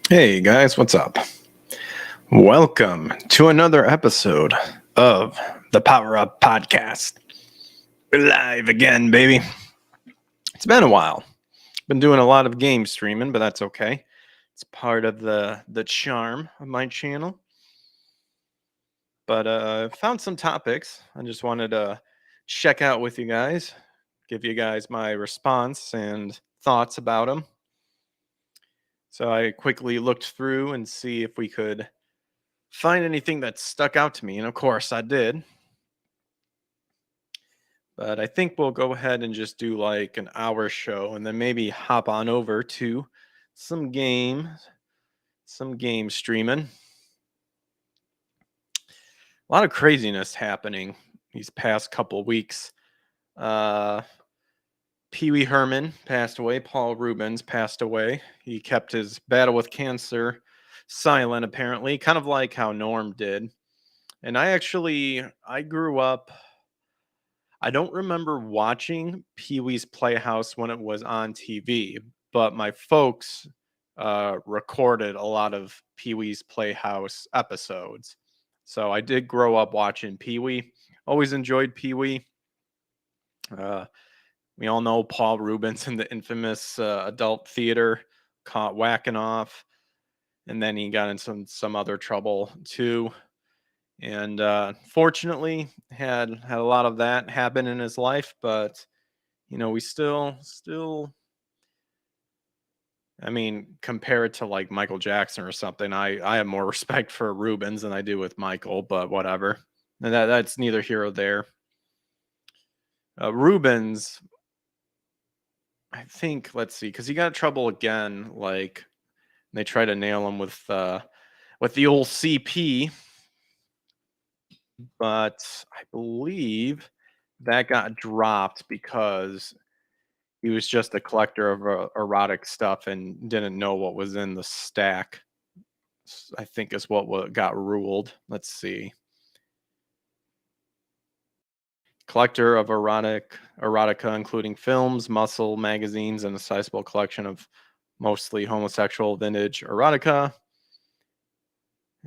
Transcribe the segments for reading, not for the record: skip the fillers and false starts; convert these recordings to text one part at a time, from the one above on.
Hey guys, what's up? Welcome to another episode of the Power Up Podcast. We're live again, baby. It's been a while. Been doing a lot of game streaming, but that's okay. It's part of the charm of my channel. But found some topics I just wanted to check out with you guys, give you guys my response and thoughts about them. So I quickly looked through and see if we could find anything that stuck out to me, and of course I did. But I think we'll go ahead and just do like an hour show and then maybe hop on over to some game streaming. A lot of craziness happening these past couple weeks. Uh Pee Wee Herman passed away, Paul Rubens passed away. He kept his battle with cancer silent apparently, kind of like how Norm did. And I grew up, I don't remember watching Pee Wee's Playhouse when it was on TV, but my folks recorded a lot of Pee Wee's Playhouse episodes. So I did grow up watching Pee Wee. Always enjoyed Pee Wee. Uh, we all know Paul Rubens in the infamous adult theater caught whacking off, and then he got in some other trouble too. And fortunately had a lot of that happen in his life, but we still I mean, compare it to like Michael Jackson or something. I have more respect for Rubens than I do with Michael, but whatever. And that's neither here or there. Rubens, I think, let's see, because he got in trouble again. Like they try to nail him with the old CP, but I believe that got dropped because he was just a collector of erotic stuff and didn't know what was in the stack. I think is what got ruled. Let's see. Collector of erotica, including films, muscle, magazines, and a sizable collection of mostly homosexual vintage erotica,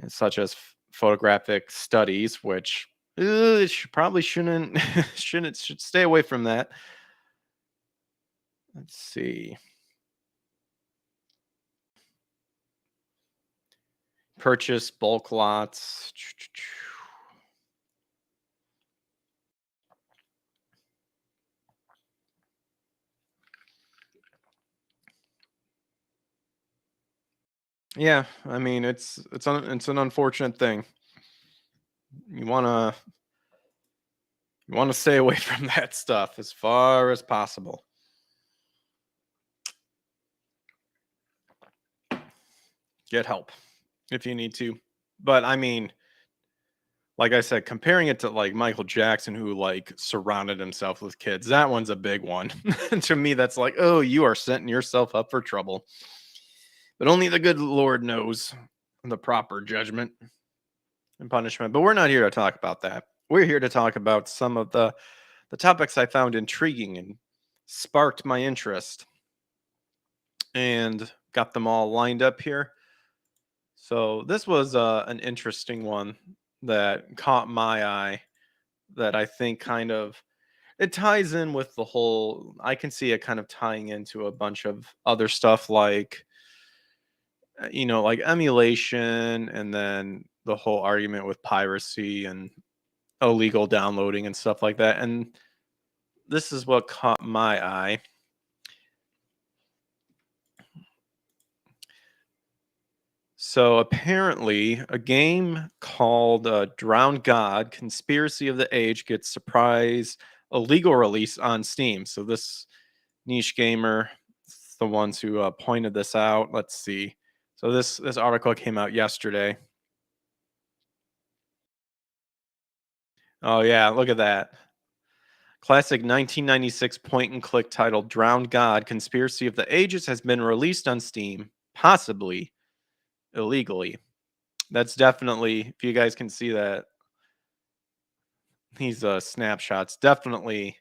such as photographic studies, which probably shouldn't should stay away from that. Let's see. Purchase bulk lots. Yeah, I mean it's an unfortunate thing. You wanna you wanna stay away from that stuff as far as possible. Get help if you need to. But I mean, like I said, comparing it to like Michael Jackson, who like surrounded himself with kids, that one's a big one. To me, that's like, oh, you are setting yourself up for trouble. But only the good Lord knows the proper judgment and punishment. But we're not here to talk about that. We're here to talk about some of the topics I found intriguing and sparked my interest, and got them all lined up here. So this was an interesting one that caught my eye, that I think kind of it ties in with the whole. I can see it kind of tying into a bunch of other stuff like like emulation, and then the whole argument with piracy and illegal downloading and stuff like that. And this is what caught my eye. So apparently, a game called Drowned God: Conspiracy of the Age gets surprise illegal release on Steam. So this niche gamer, the ones who pointed this out. Let's see. So this article came out yesterday. Oh yeah, look at that. Classic 1996 point and click titled Drowned God: Conspiracy of the Ages has been released on Steam, possibly illegally. That's definitely, if you guys can see that, these snapshots, definitely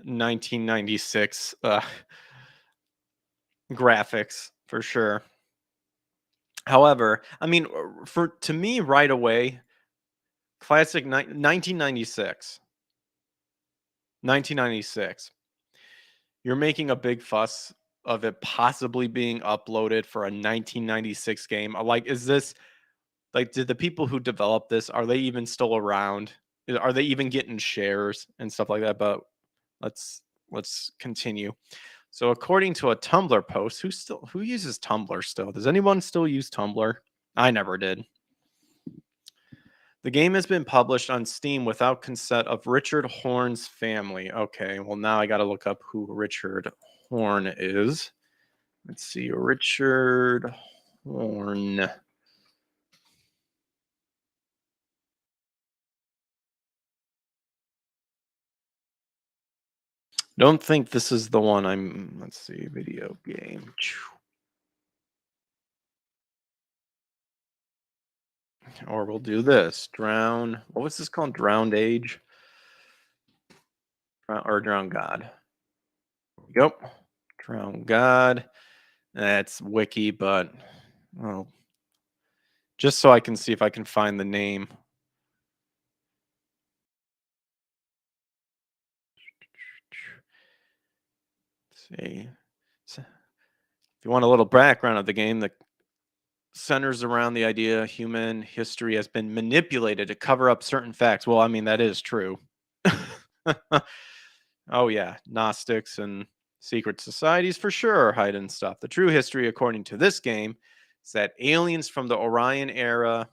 1996 graphics for sure. However, I mean, for to me right away, classic 1996. 1996. You're making a big fuss of it possibly being uploaded for a 1996 game. Like, is this like, did the people who developed this, are they even still around? Are they even getting shares and stuff like that? But let's let's continue. So according to a Tumblr post, who uses Tumblr still? Does anyone still use Tumblr? I never did. The game has been published on Steam without consent of Richard Horn's family. Okay, well now I got to look up who Richard Horn is. Let's see, Richard Horn. Don't think this is the one I'm. Let's see, video game. Or we'll do this. Drown. What was this called? Drowned Age? Or Drown God? Yep. Drown God. That's wiki, but well, just so I can see if I can find the name. Let's see. If you want a little background of the game, that centers around the idea human history has been manipulated to cover up certain facts. Well, I mean, that is true. Oh, yeah. Gnostics and secret societies for sure are hiding stuff. The true history, according to this game, is that aliens from the Orion era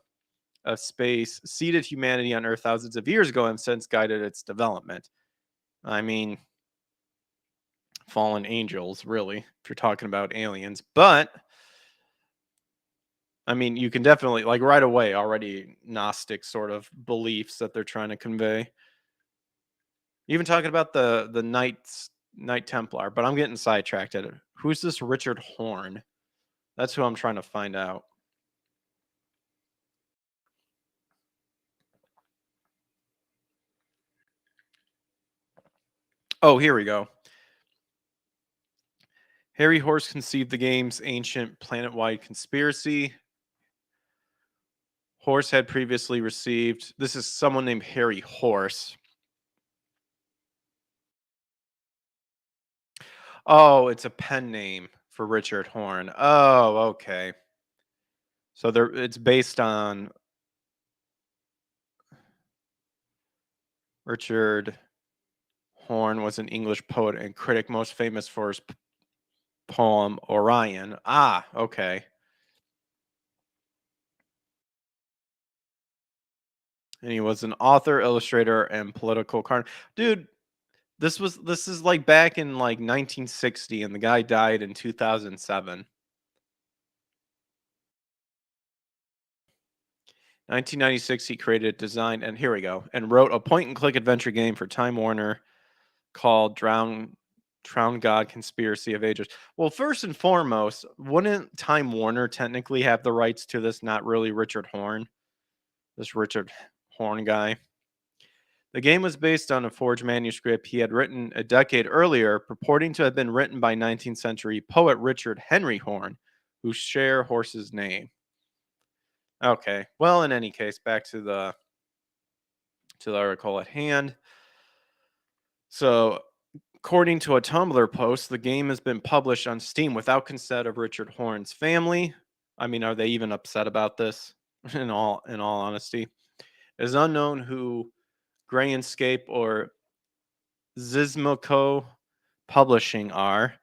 of space seeded humanity on Earth thousands of years ago and have since guided its development. I mean, fallen angels, really, if you're talking about aliens. But I mean, you can definitely like right away already Gnostic sort of beliefs that they're trying to convey. Even talking about the Knight Templar, but I'm getting sidetracked at it. Who's this Richard Horn? That's who I'm trying to find out. Oh, here we go. Harry Horse conceived the game's ancient planet-wide conspiracy. Horse had previously received. This is someone named Harry Horse. Oh, it's a pen name for Richard Horn. Oh, okay. So there, it's based on Richard Horn was an English poet and critic most famous for his poem Orion. Ah, okay. And he was an author, illustrator, and political dude. This is like back in like 1960, and the guy died in 2007. 1996, he created, designed, and here we go, and wrote a point-and-click adventure game for Time Warner called Drown God Conspiracy of Ages. Well, first and foremost, wouldn't Time Warner technically have the rights to this? Not really Richard Horn, this Richard Horn guy. The game was based on a forged manuscript he had written a decade earlier, purporting to have been written by 19th century poet Richard Henry Horn, who share Horse's name. Okay. Well, in any case, back to the article at hand. So, according to a Tumblr post, the game has been published on Steam without consent of Richard Horn's family. I mean, are they even upset about this? In all honesty, it is unknown who Grayscape or Zizmoco Publishing are,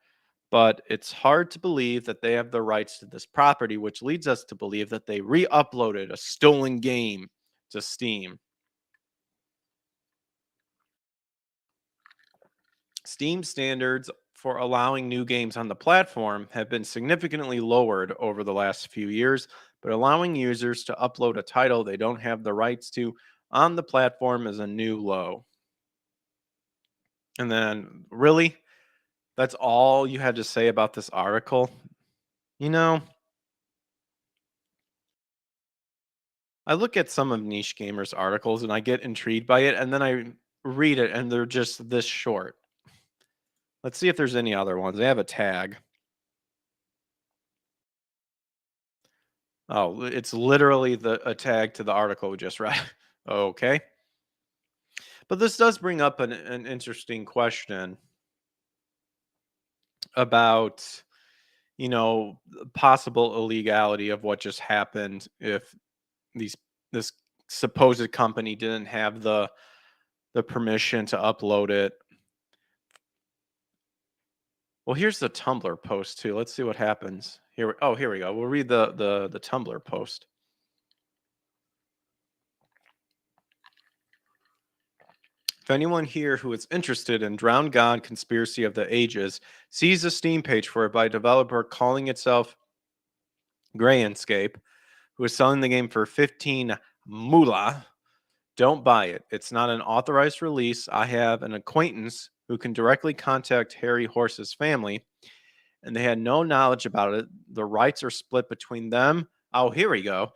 but it's hard to believe that they have the rights to this property, which leads us to believe that they re-uploaded a stolen game to Steam. Steam standards for allowing new games on the platform have been significantly lowered over the last few years, but allowing users to upload a title they don't have the rights to on the platform is a new low. And then, really, that's all you had to say about this article? You know, I look at some of Niche Gamers articles and I get intrigued by it, and then I read it and they're just this short. Let's see if there's any other ones. They have a tag. Oh, it's literally a tag to the article we just read. Okay. But this does bring up an interesting question about, the possible illegality of what just happened if these this supposed company didn't have the permission to upload it. Well, here's the Tumblr post too. Let's see what happens. Here we go. We'll read the Tumblr post. If anyone here who is interested in Drowned God Conspiracy of the Ages sees a Steam page for it by a developer calling itself Grayscape, who is selling the game for 15 moolah, don't buy it. It's not an authorized release. I have an acquaintance who can directly contact Harry Horse's family, and they had no knowledge about it. The rights are split between them. Oh, here we go.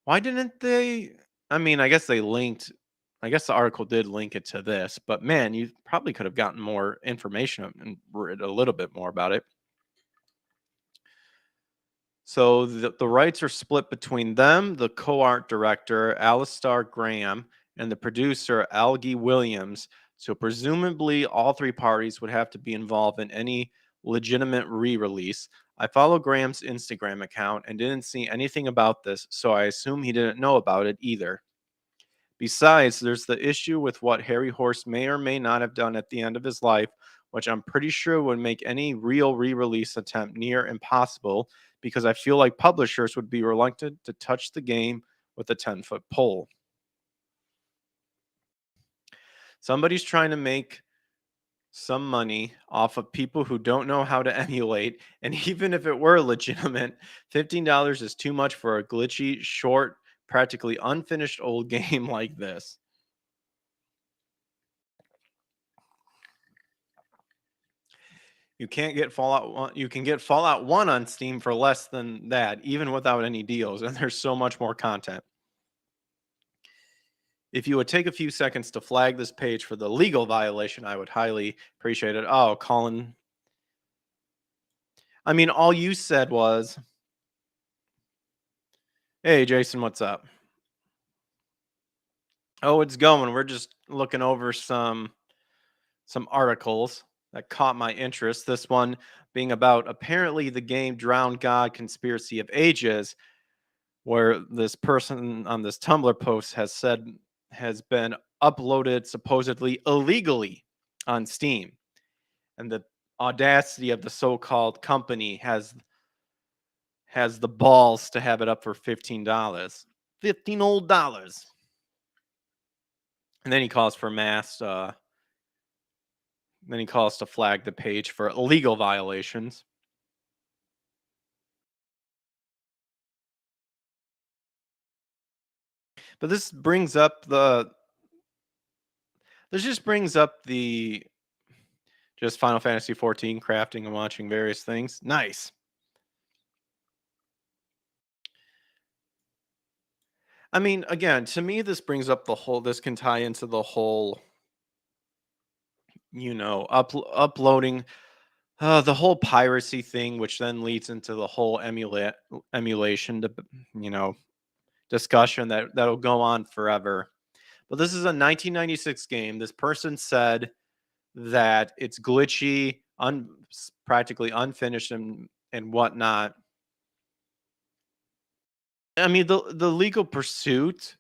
Why didn't they? I mean, I guess they linked. I guess the article did link it to this, but man, you probably could have gotten more information and read a little bit more about it. So the rights are split between them, the co-art director Alistair Graham, and the producer Algie Williams. So presumably all three parties would have to be involved in any legitimate re-release. I follow Graham's Instagram account and didn't see anything about this, so I assume he didn't know about it either. Besides, there's the issue with what Harry Horse may or may not have done at the end of his life, which I'm pretty sure would make any real re release attempt near impossible because I feel like publishers would be reluctant to touch the game with a 10-foot pole. Somebody's trying to make some money off of people who don't know how to emulate. And even if it were legitimate, $15 is too much for a glitchy, short, practically unfinished old game like this. You can't get Fallout 1. You can get Fallout 1 on Steam for less than that, even without any deals. And there's so much more content. If you would take a few seconds to flag this page for the legal violation, I would highly appreciate it. Oh, Colin. I mean, all you said was, hey, Jason, what's up? Oh, it's going. We're just looking over some articles that caught my interest. This one being about apparently the game Drowned God Conspiracy of Ages, where this person on this Tumblr post has said has been uploaded supposedly illegally on Steam. And the audacity of the so-called company has the balls to have it up for $15. 15 old dollars. And then he calls for then he calls to flag the page for illegal violations. But this just brings up the just Final Fantasy 14 crafting and watching various things. Nice. I mean, again, to me, this brings up this can tie into the whole, uploading the whole piracy thing, which then leads into the whole emulation, you know, discussion that'll go on forever. But this is a 1996 game. This person said that it's glitchy, practically unfinished, and whatnot. I mean, the legal pursuit,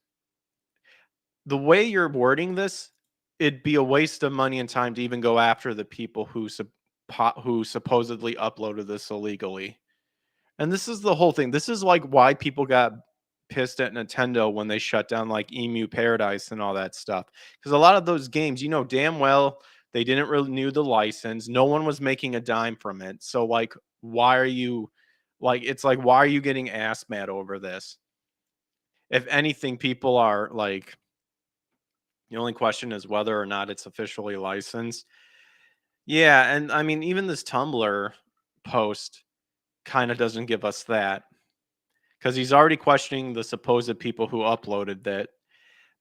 the way you're wording this, it'd be a waste of money and time to even go after the people who supposedly uploaded this illegally. And this is the whole thing. This is like why people got pissed at Nintendo when they shut down like Emu Paradise and all that stuff. Because a lot of those games, you know damn well they didn't renew the license. No one was making a dime from it. So like, why are you it's like why are you getting ass mad over this? If anything, people are like, the only question is whether or not it's officially licensed. Yeah, and I mean, even this Tumblr post kind of doesn't give us that because he's already questioning the supposed people who uploaded that.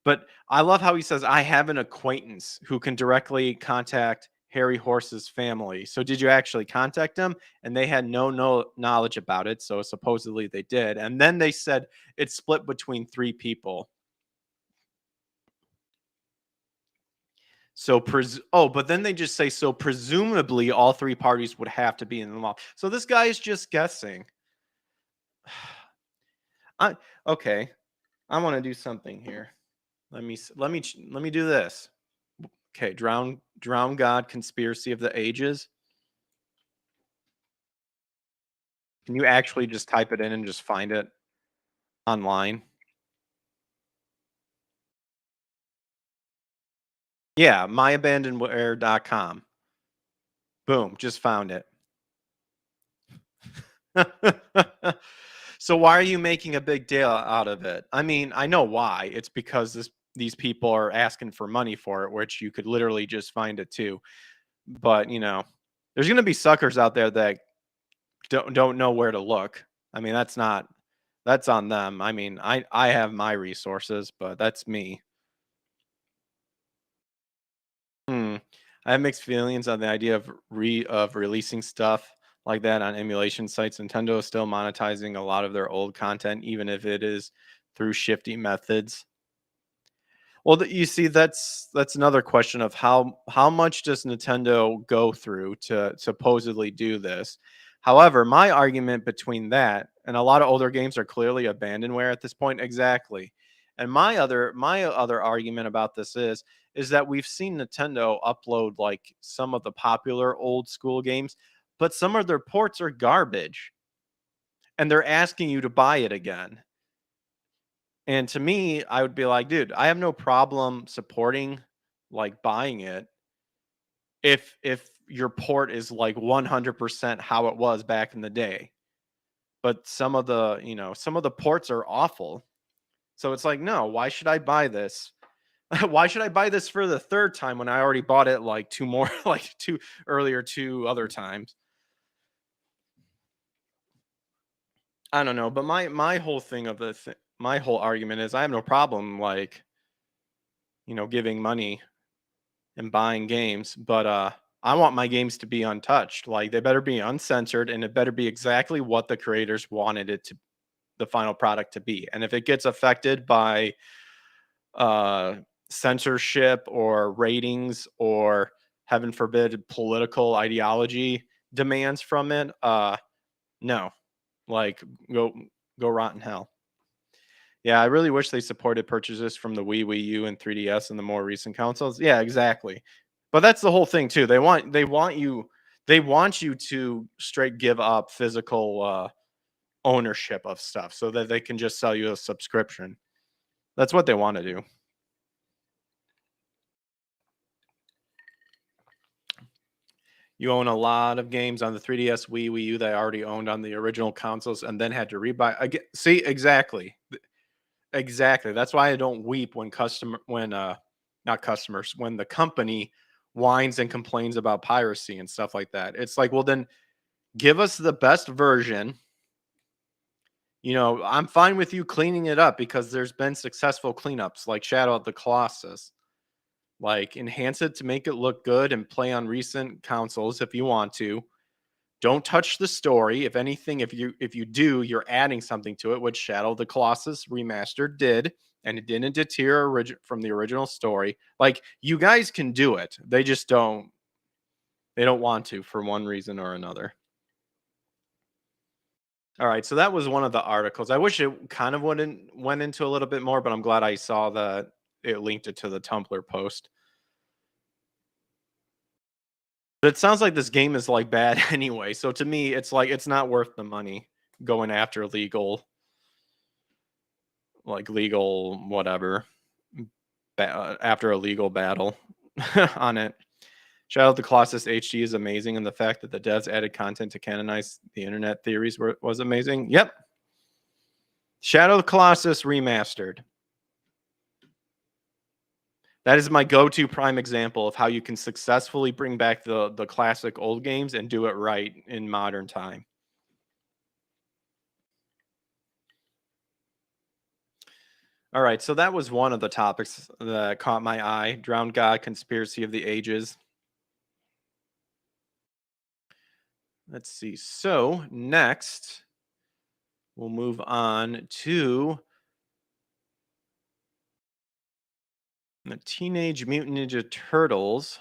But I love how he says, I have an acquaintance who can directly contact Harry Horse's family. So did you actually contact them? And they had no knowledge about it. So supposedly they did. And then they said it's split between three people. So but then they just say so presumably all three parties would have to be in the mall. So this guy is just guessing. I okay. I want to do something here. Let me do this. Okay, drown God conspiracy of the ages. Can you actually just type it in and just find it online? Yeah, myabandonware.com. Boom, just found it. So why are you making a big deal out of it? I mean, I know why. It's because these people are asking for money for it, which you could literally just find it too. But there's gonna be suckers out there that don't know where to look. I mean, that's on them. I mean, I have my resources, but that's me. Hmm. I have mixed feelings on the idea of releasing stuff like that on emulation sites. Nintendo is still monetizing a lot of their old content, even if it is through shifty methods. Well, you see, that's another question of how much does Nintendo go through to supposedly do this. However, my argument between that and a lot of older games are clearly abandonware at this point, exactly. And my other argument about this is that we've seen Nintendo upload like some of the popular old school games, but some of their ports are garbage, and they're asking you to buy it again. And to me, I would be like, dude, I have no problem supporting like buying it if your port is like 100% how it was back in the day. But some of the ports are awful. So it's like, no, why should I buy this? Why should I buy this for the third time when I already bought it like two more like two other times? I don't know, but my whole thing of my whole argument is I have no problem like, giving money and buying games, but I want my games to be untouched. Like they better be uncensored and it better be exactly what the creators wanted it to the final product to be. And if it gets affected by uh censorship or ratings or heaven forbid political ideology demands from it, no. Like go go rot in hell. Yeah, I really wish they supported purchases from the Wii U, and 3DS and the more recent consoles. Yeah, exactly. But that's the whole thing too. They want you to straight give up physical ownership of stuff so that they can just sell you a subscription. That's what they want to do. You own a lot of games on the 3DS, Wii U that I already owned on the original consoles and then had to rebuy again. See, exactly. Exactly. That's why I don't weep when not customers, when the company whines and complains about piracy and stuff like that. It's like, well then give us the best version. I'm fine with you cleaning it up because there's been successful cleanups like Shadow of the Colossus. Like enhance it to make it look good and play on recent consoles if you want to. Don't touch the story. If anything, if you do, you're adding something to it, which Shadow of the Colossus Remastered did, and it didn't deter from the original story. Like you guys can do it. They just don't. They don't want to for one reason or another. All right, so that was one of the articles. I wish it kind of went into a little bit more, but I'm glad I saw that it linked it to the Tumblr post. But it sounds like this game is like bad anyway. So to me, it's like it's not worth the money going after legal whatever after a legal battle on it. Shadow of the Colossus HD is amazing, and the fact that the devs added content to canonize the internet theories was amazing. Yep. Shadow of the Colossus remastered. That is my go-to prime example of how you can successfully bring back the classic old games and do it right in modern time. All right, so that was one of the topics that caught my eye. Drowned God, Conspiracy of the Ages. Let's see. So next, we'll move on to the Teenage Mutant Ninja Turtles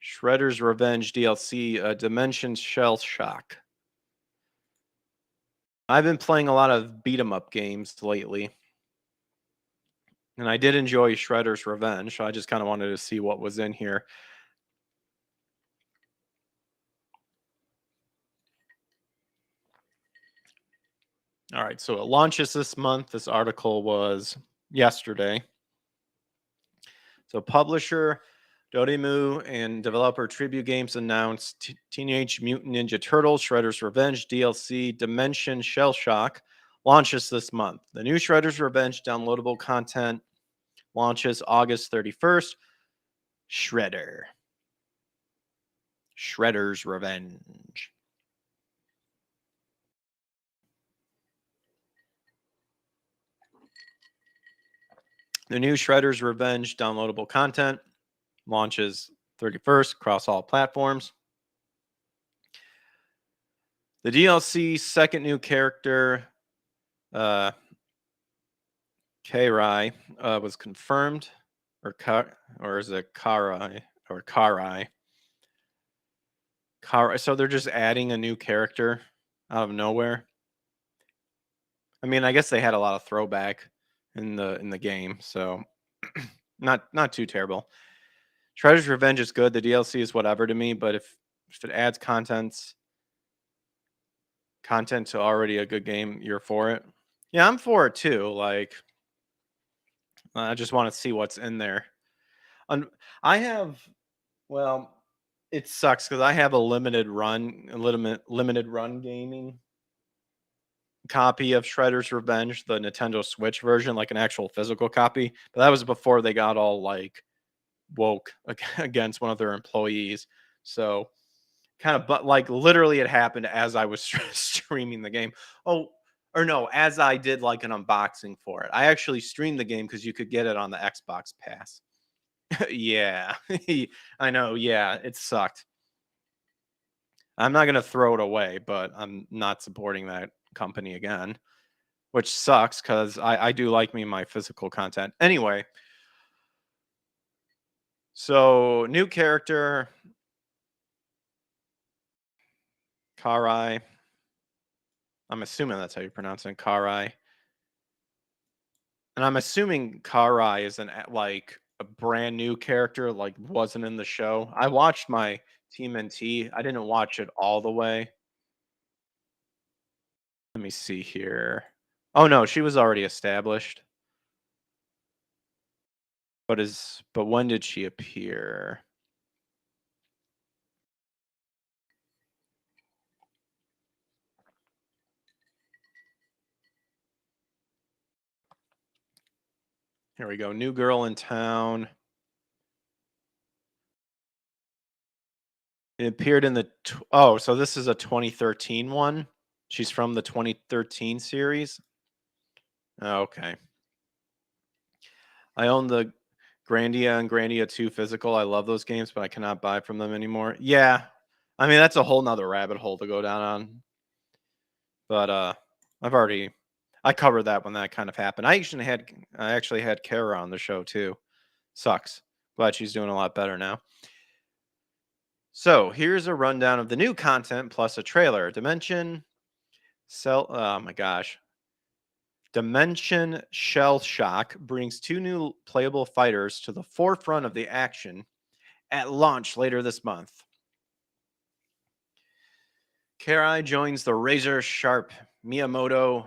Shredder's Revenge DLC, Dimension Shell Shock. I've been playing a lot of beat 'em up games lately, and I did enjoy Shredder's Revenge, so I just kind of wanted to see what was in here. All right, so it launches this month. This article was yesterday. So publisher Dotemu and developer Tribute Games announced Teenage Mutant Ninja Turtles Shredder's Revenge DLC Dimension Shell Shock launches this month. The new Shredder's Revenge downloadable content launches August 31st. Shredder's Revenge. The new Shredder's Revenge downloadable content launches 31st across all platforms. The DLC second new character, Karai, was confirmed, or is it Karai or Karai? Karai. So they're just adding a new character out of nowhere. I mean, I guess they had a lot of throwback in the game, so not too terrible. Shredder's Revenge is good. The DLC is whatever to me, but if it adds content to already a good game, you're for it. Yeah, I'm for it too. Like, I just want to see what's in there. I have, well, it sucks because I have a limited run gaming copy of Shredder's Revenge, the Nintendo Switch version, like an actual physical copy. But that was before they got all like woke against one of their employees. So kind of, but like literally it happened as I was streaming the game. Oh, or no, as I did like an unboxing for it. I actually streamed the game because you could get it on the Xbox Pass. Yeah, I know. Yeah, it sucked. I'm not going to throw it away, but I'm not supporting that company again, which sucks because I do like me my physical content. Anyway, so new character, Karai. I'm assuming that's how you pronounce it, Karai. And I'm assuming Karai is like a brand new character, like wasn't in the show. I watched my TMNT. I didn't watch it all the way. Let me see here. Oh no, she was already established. But when did she appear? Here we go. New girl in town. It appeared in the so this is a 2013 one. She's from the 2013 series. Okay. I own the Grandia and Grandia 2 physical. I love those games, but I cannot buy from them anymore. Yeah. I mean, that's a whole nother rabbit hole to go down on. But I covered that when that kind of happened. I actually had Kara on the show too. Sucks. Glad she's doing a lot better now. So here's a rundown of the new content plus a trailer. Oh my gosh. Dimension Shell Shock brings two new playable fighters to the forefront of the action at launch later this month. Karai joins the razor sharp Miyamoto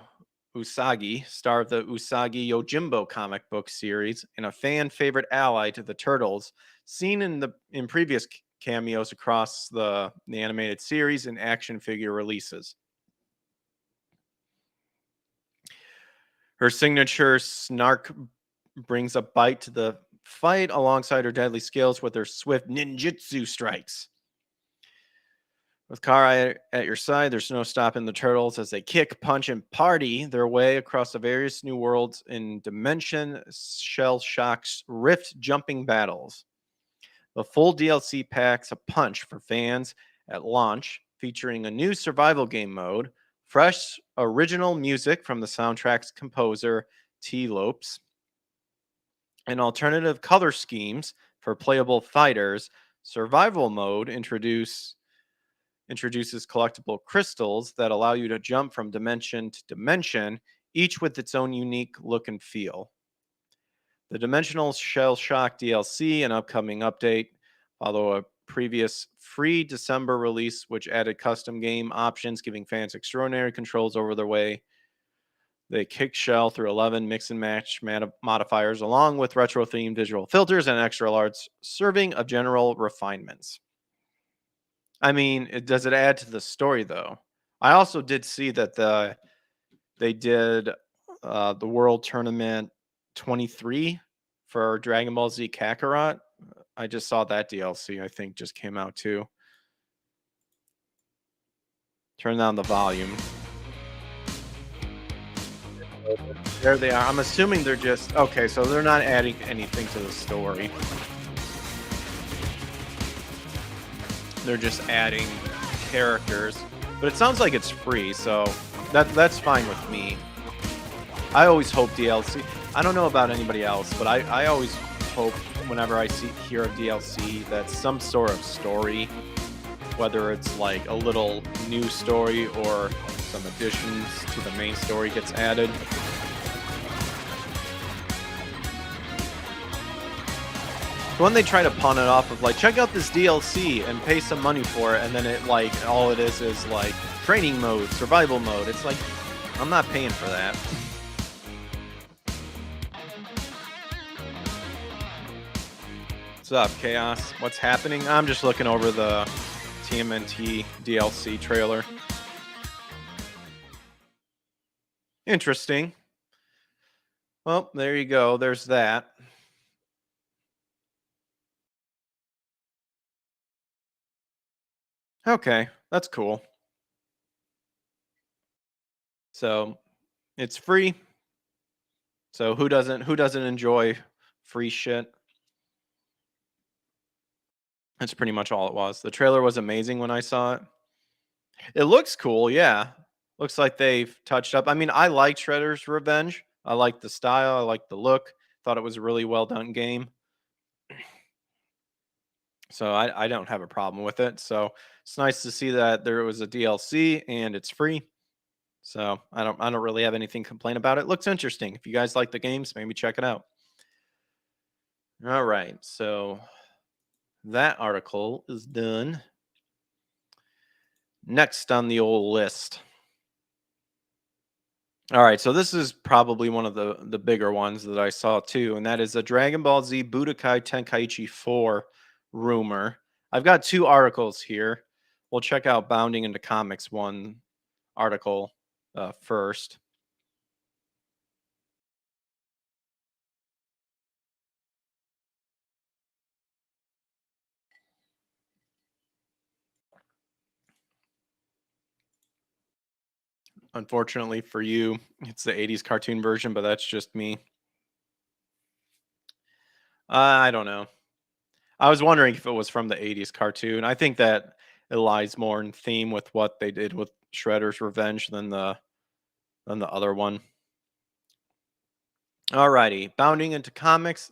Usagi, star of the Usagi Yojimbo comic book series and a fan favorite ally to the Turtles, seen in previous cameos across the animated series and action figure releases. Her signature snark brings a bite to the fight alongside her deadly skills with her swift ninjutsu strikes. With Karai at your side, there's no stopping the Turtles as they kick, punch, and party their way across the various new worlds in Dimension Shell Shock's Rift jumping battles. The full DLC packs a punch for fans at launch, featuring a new survival game mode, fresh original music from the soundtrack's composer T. Lopes, and alternative color schemes for playable fighters. Survival mode introduces collectible crystals that allow you to jump from dimension to dimension, each with its own unique look and feel. The Dimensional Shell Shock DLC, an upcoming update, follow a previous free December release, which added custom game options, giving fans extraordinary controls over their way. They kick Shell through 11 mix and match modifiers, along with retro themed visual filters and extra large serving of general refinements. I mean, does it add to the story though? I also did see that they did the World Tournament 23 for Dragon Ball Z Kakarot. I just saw that DLC. I think just came out too. Turn down the volume. There they are. I'm assuming they're just okay. So they're not adding anything to the story. They're just adding characters, but it sounds like it's free, so that's fine with me. I always hope DLC. I don't know about anybody else, but I always hope whenever I hear of DLC that some sort of story, whether it's like a little new story or some additions to the main story, gets added. When they try to pawn it off of like, check out this DLC and pay some money for it, and then it like all it is like training mode, survival mode. It's like, I'm not paying for that. What's up, Chaos? What's happening? I'm just looking over the TMNT DLC trailer. Interesting. Well, there you go. There's that. Okay, that's cool. So it's free. So who doesn't enjoy free shit? That's pretty much all it was. The trailer was amazing when I saw it. It looks cool, yeah. Looks like they've touched up. I mean, I like Shredder's Revenge. I like the style, I like the look. Thought it was a really well done game. So I don't have a problem with it. So it's nice to see that there was a DLC and it's free. So I don't really have anything to complain about. It looks interesting. If you guys like the games, maybe check it out. All right. So that article is done. Next on the old list. All right, so this is probably one of the bigger ones that I saw too, and that is a Dragon Ball Z Budokai Tenkaichi 4 rumor. I've got two articles here. We'll check out Bounding into Comics one article first. Unfortunately for you, it's the 80s cartoon version, but that's just me. I don't know. I was wondering if it was from the 80s cartoon. I think that it lies more in theme with what they did with Shredder's Revenge than the other one. Alrighty, Bounding into Comics,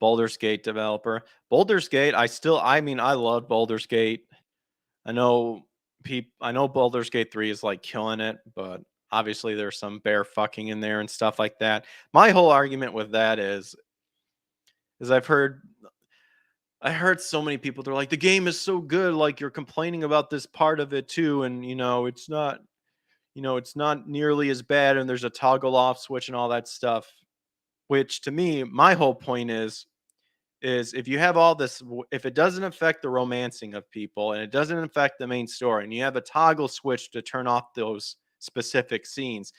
Baldur's Gate developer. Baldur's Gate, I mean, I love Baldur's Gate. I know I know Baldur's Gate 3 is like killing it, but obviously there's some bear fucking in there and stuff like that. My whole argument with that is I heard so many people, they're like, the game is so good, like you're complaining about this part of it too, and it's not nearly as bad, and there's a toggle off switch and all that stuff. Which to me, my whole point is if you have all this, if it doesn't affect the romancing of people and it doesn't affect the main story, and you have a toggle switch to turn off those specific scenes,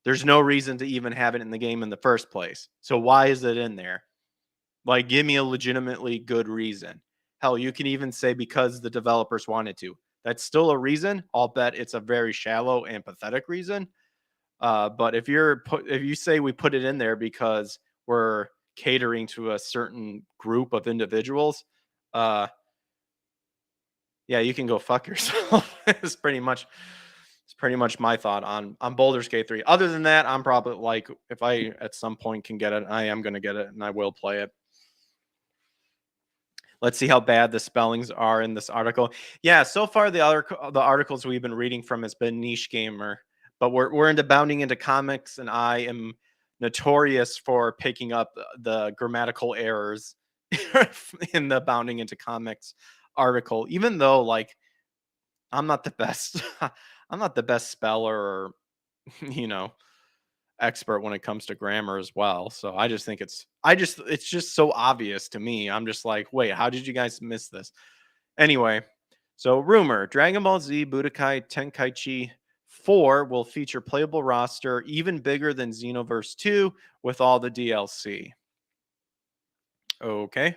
there's no reason to even have it in the game in the first place. So why is it in there? Like, give me a legitimately good reason. Hell, you can even say because the developers wanted to. That's still a reason. I'll bet it's a very shallow and pathetic reason. But if you say we put it in there because we're catering to a certain group of individuals, uh, Yeah, you can go fuck yourself. It's pretty much my thought on Baldur's Gate 3. Other than that, I'm probably like, if I at some point can get it, I am gonna get it and I will play it. Let's see how bad the spellings are in this article. Yeah, so far the articles we've been reading from has been niche gamer, but we're into bounding into comics, and I am notorious for picking up the grammatical errors in the bounding into comics article. Even though like I'm not the best, I'm not the best speller or you know expert when it comes to grammar as well. So I just think it's just so obvious to me. I'm just like, wait, how did you guys miss this? Anyway, so rumor Dragon Ball Z Budokai Tenkaichi 4 will feature playable roster even bigger than Xenoverse 2 with all the DLC. Okay.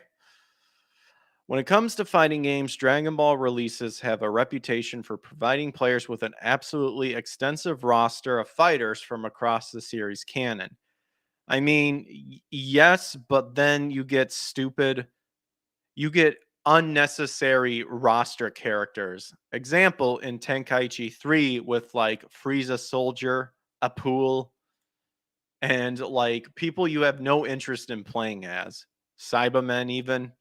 When it comes to fighting games, Dragon Ball releases have a reputation for providing players with an absolutely extensive roster of fighters from across the series canon. I mean, yes, but then you get unnecessary roster characters. Example in Tenkaichi 3 with like Frieza Soldier, Apul, and like people you have no interest in playing as. Cybermen even.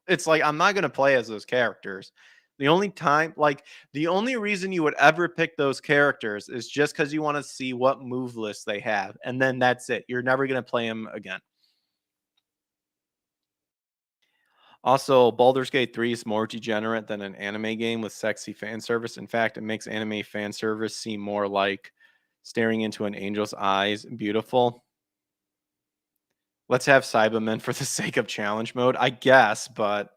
It's like I'm not gonna play as those characters. The only reason you would ever pick those characters is just because you want to see what move list they have, and then that's it. You're never gonna play them again. Also, Baldur's Gate 3 is more degenerate than an anime game with sexy fan service. In fact, it makes anime fan service seem more like staring into an angel's eyes. Beautiful. Let's have Cybermen for the sake of challenge mode, I guess, but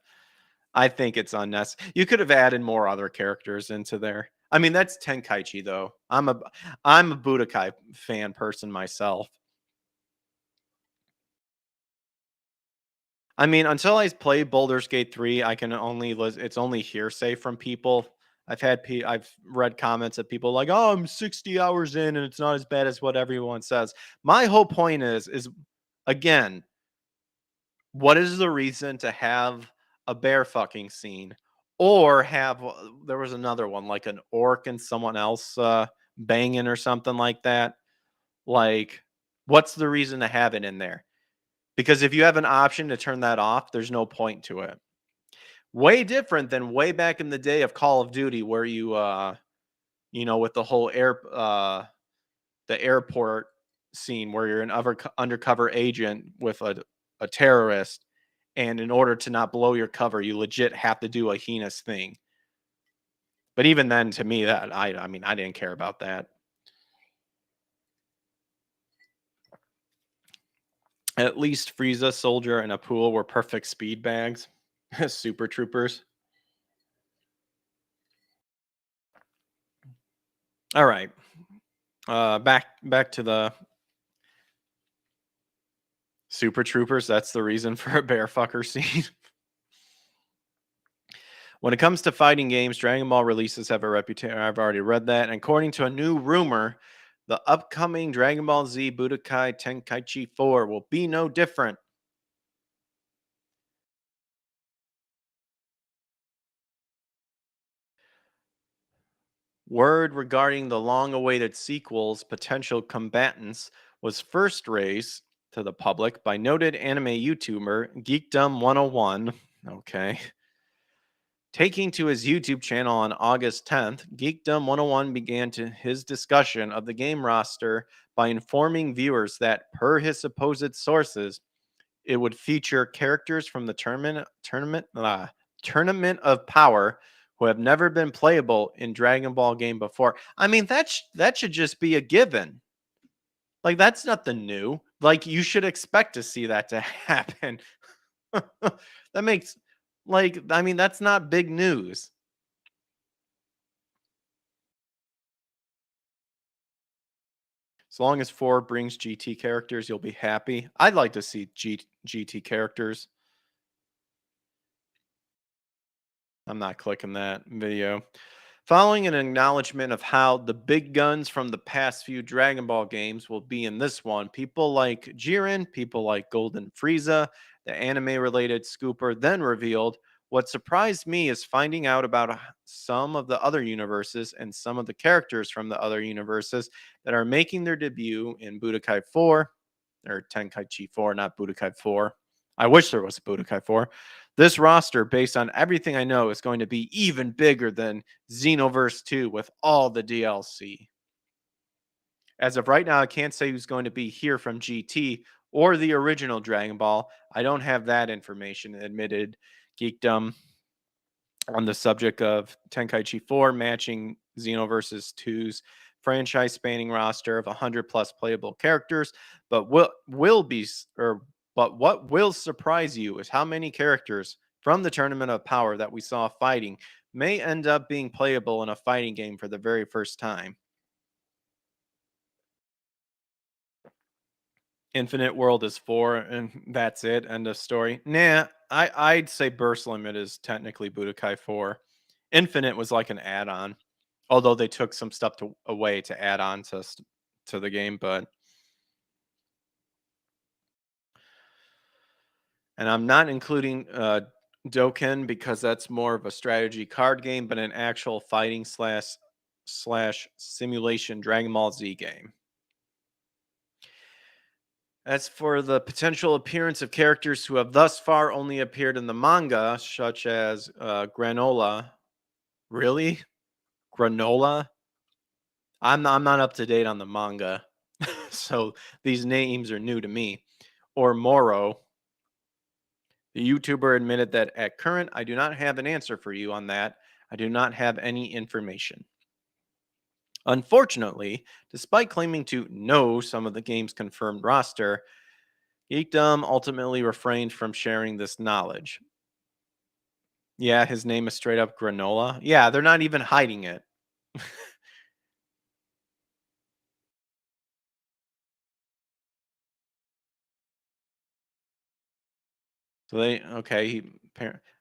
I think it's unnecessary. You could have added more other characters into there. I mean, that's Tenkaichi though. I'm a Budokai fan person myself. I mean, until I play Baldur's Gate 3, I can only it's only hearsay from people. I've read comments of people like, "Oh, I'm 60 hours in and it's not as bad as what everyone says." My whole point is again, what is the reason to have a bear fucking scene or have there was another one like an orc and someone else banging or something like that? Like what's the reason to have it in there? Because if you have an option to turn that off, there's no point to it. Way different than way back in the day of Call of Duty where with the whole the airport scene where you're an undercover agent with a terrorist, and in order to not blow your cover, you legit have to do a heinous thing. But even then, to me, that I mean, I didn't care about that. At least Frieza, Soldier, and Apul were perfect speed bags. Super troopers. All right. Back to the Super Troopers. That's the reason for a bear fucker scene. When it comes to fighting games, Dragon Ball releases have a reputation. I've already read that. And according to a new rumor, the upcoming Dragon Ball Z Budokai Tenkaichi 4 will be no different. Word regarding the long awaited sequel's potential combatants was first raised to the public by noted anime YouTuber Geekdom 101. Okay. Taking to his YouTube channel on August 10th, Geekdom 101 began his discussion of the game roster by informing viewers that, per his supposed sources, it would feature characters from the tournament of power who have never been playable in Dragon Ball game before. I mean, that should just be a given. Like that's nothing new. Like you should expect to see that to happen. That makes I mean that's not big news. As long as 4 brings GT characters, you'll be happy. I'd like to see GT characters. I'm not clicking that video. Following an acknowledgement of how the big guns from the past few Dragon Ball games will be in this one, people like Jiren, people like Golden Frieza, the anime related scooper then revealed What surprised me is finding out about some of the other universes and some of the characters from the other universes that are making their debut in Budokai 4 or Tenkaichi 4, not Budokai 4. I wish there was a Budokai 4. This roster, based on everything I know, is going to be even bigger than Xenoverse 2 with all the DLC. As of right now, I can't say who's going to be here from GT or the original Dragon Ball. I don't have that information, admitted Geekdom on the subject of Tenkaichi 4 matching Xenoverse 2's franchise spanning roster of 100 plus playable characters, but will be or but what will surprise you is how many characters from the Tournament of Power that we saw fighting may end up being playable in a fighting game for the very first time. Infinite World is 4 and that's it. End of story. Nah, I'd say Burst Limit is technically Budokai 4. Infinite was like an add-on, although they took some stuff away to add on to the game, but and I'm not including Dokkan because that's more of a strategy card game, but an actual fighting slash simulation Dragon Ball Z game. As for the potential appearance of characters who have thus far only appeared in the manga, such as Granola. Really? Granola? I'm not up to date on the manga, so these names are new to me. Or Moro. The YouTuber admitted that at current, I do not have an answer for you on that. I do not have any information. Unfortunately, despite claiming to know some of the game's confirmed roster, Geekdom ultimately refrained from sharing this knowledge. Yeah, his name is straight up Granola. Yeah, they're not even hiding it. So okay,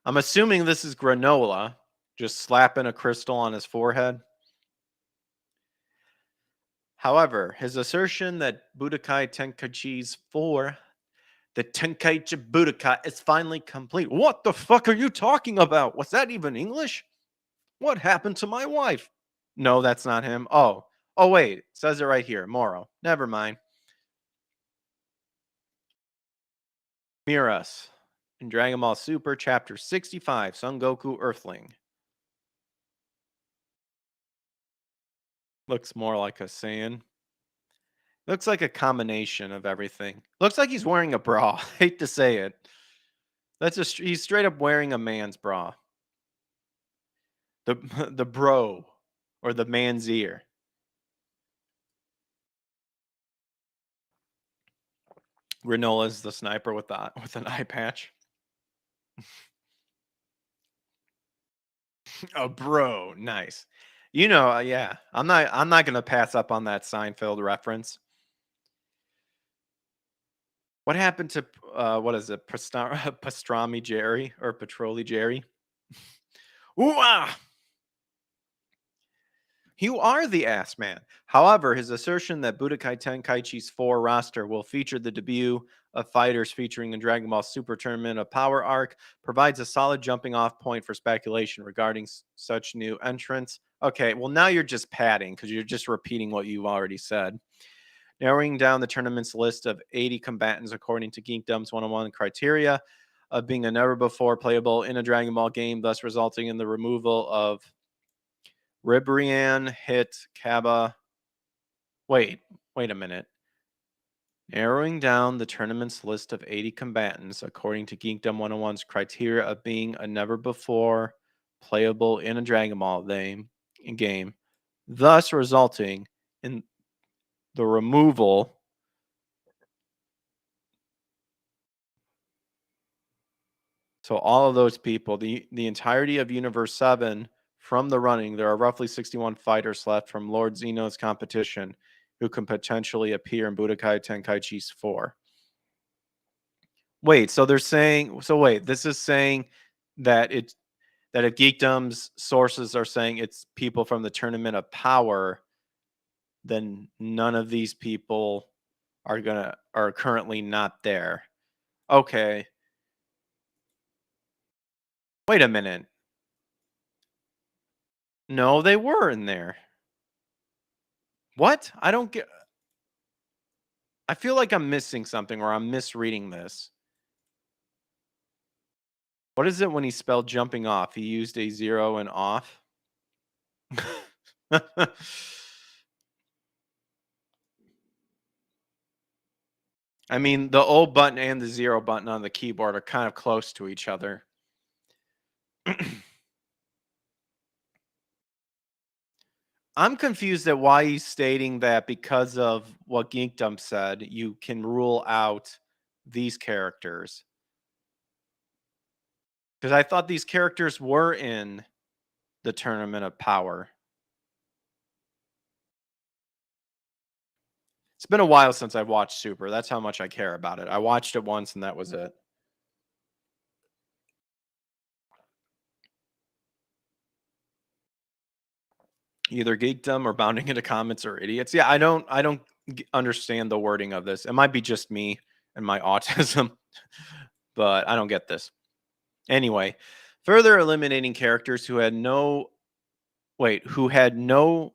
I'm assuming this is Granola, just slapping a crystal on his forehead. However, his assertion that Budokai Tenkaichi's 4, the Tenkaichi Budokai, is finally complete. What the fuck are you talking about? Was that even English? What happened to my wife? No, that's not him. Oh wait, it says it right here. Moro. Never mind. Miras in Dragon Ball Super, Chapter 65, Son Goku Earthling. Looks more like a Saiyan. Looks like a combination of everything. Looks like he's wearing a bra. Hate to say it. He's straight up wearing a man's bra. The the bro or the man's ear. Granola's the sniper with an eye patch. Oh, bro, nice. Yeah. I'm not gonna pass up on that Seinfeld reference. What happened to what is it? Pastrami Jerry or Petroli Jerry? Ooh, ah! You are the ass man. However, his assertion that Budokai Tenkaichi's 4 roster will feature the debut of fighters featuring in Dragon Ball Super Tournament of Power arc provides a solid jumping off point for speculation regarding such new entrants. Okay, well, now you're just padding because you're just repeating what you've already said. Narrowing down the tournament's list of 80 combatants according to Geekdom's 101 criteria of being a never before playable in a Dragon Ball game, thus resulting in the removal of Ribrian, Hit, Kaba. Wait a minute. Narrowing down the tournament's list of 80 combatants according to Geekdom 101's criteria of being a never before playable in a Dragon Ball game, thus resulting in the removal. So all of those people, the entirety of Universe 7 from the running, there are roughly 61 fighters left from Lord Zeno's competition who can potentially appear in Budokai Tenkaichi's 4. Wait, so they're saying wait, this is saying that if Geekdom's sources are saying it's people from the Tournament of Power, then none of these people are currently not there. Okay. Wait a minute. No, they were in there. What? I don't get. I feel like I'm missing something or I'm misreading this. What is it when he spelled jumping off? He used a zero and off. I mean, the O button and the zero button on the keyboard are kind of close to each other. I'm confused at why he's stating that because of what Geekdom said, you can rule out these characters. Because I thought these characters were in the Tournament of Power. It's been a while since I've watched Super. That's how much I care about it. I watched it once and that was it. Either geekdom or bounding into comments or idiots. Yeah, I don't understand the wording of this. It might be just me and my autism, but I don't get this. Anyway, further eliminating characters who had no who had no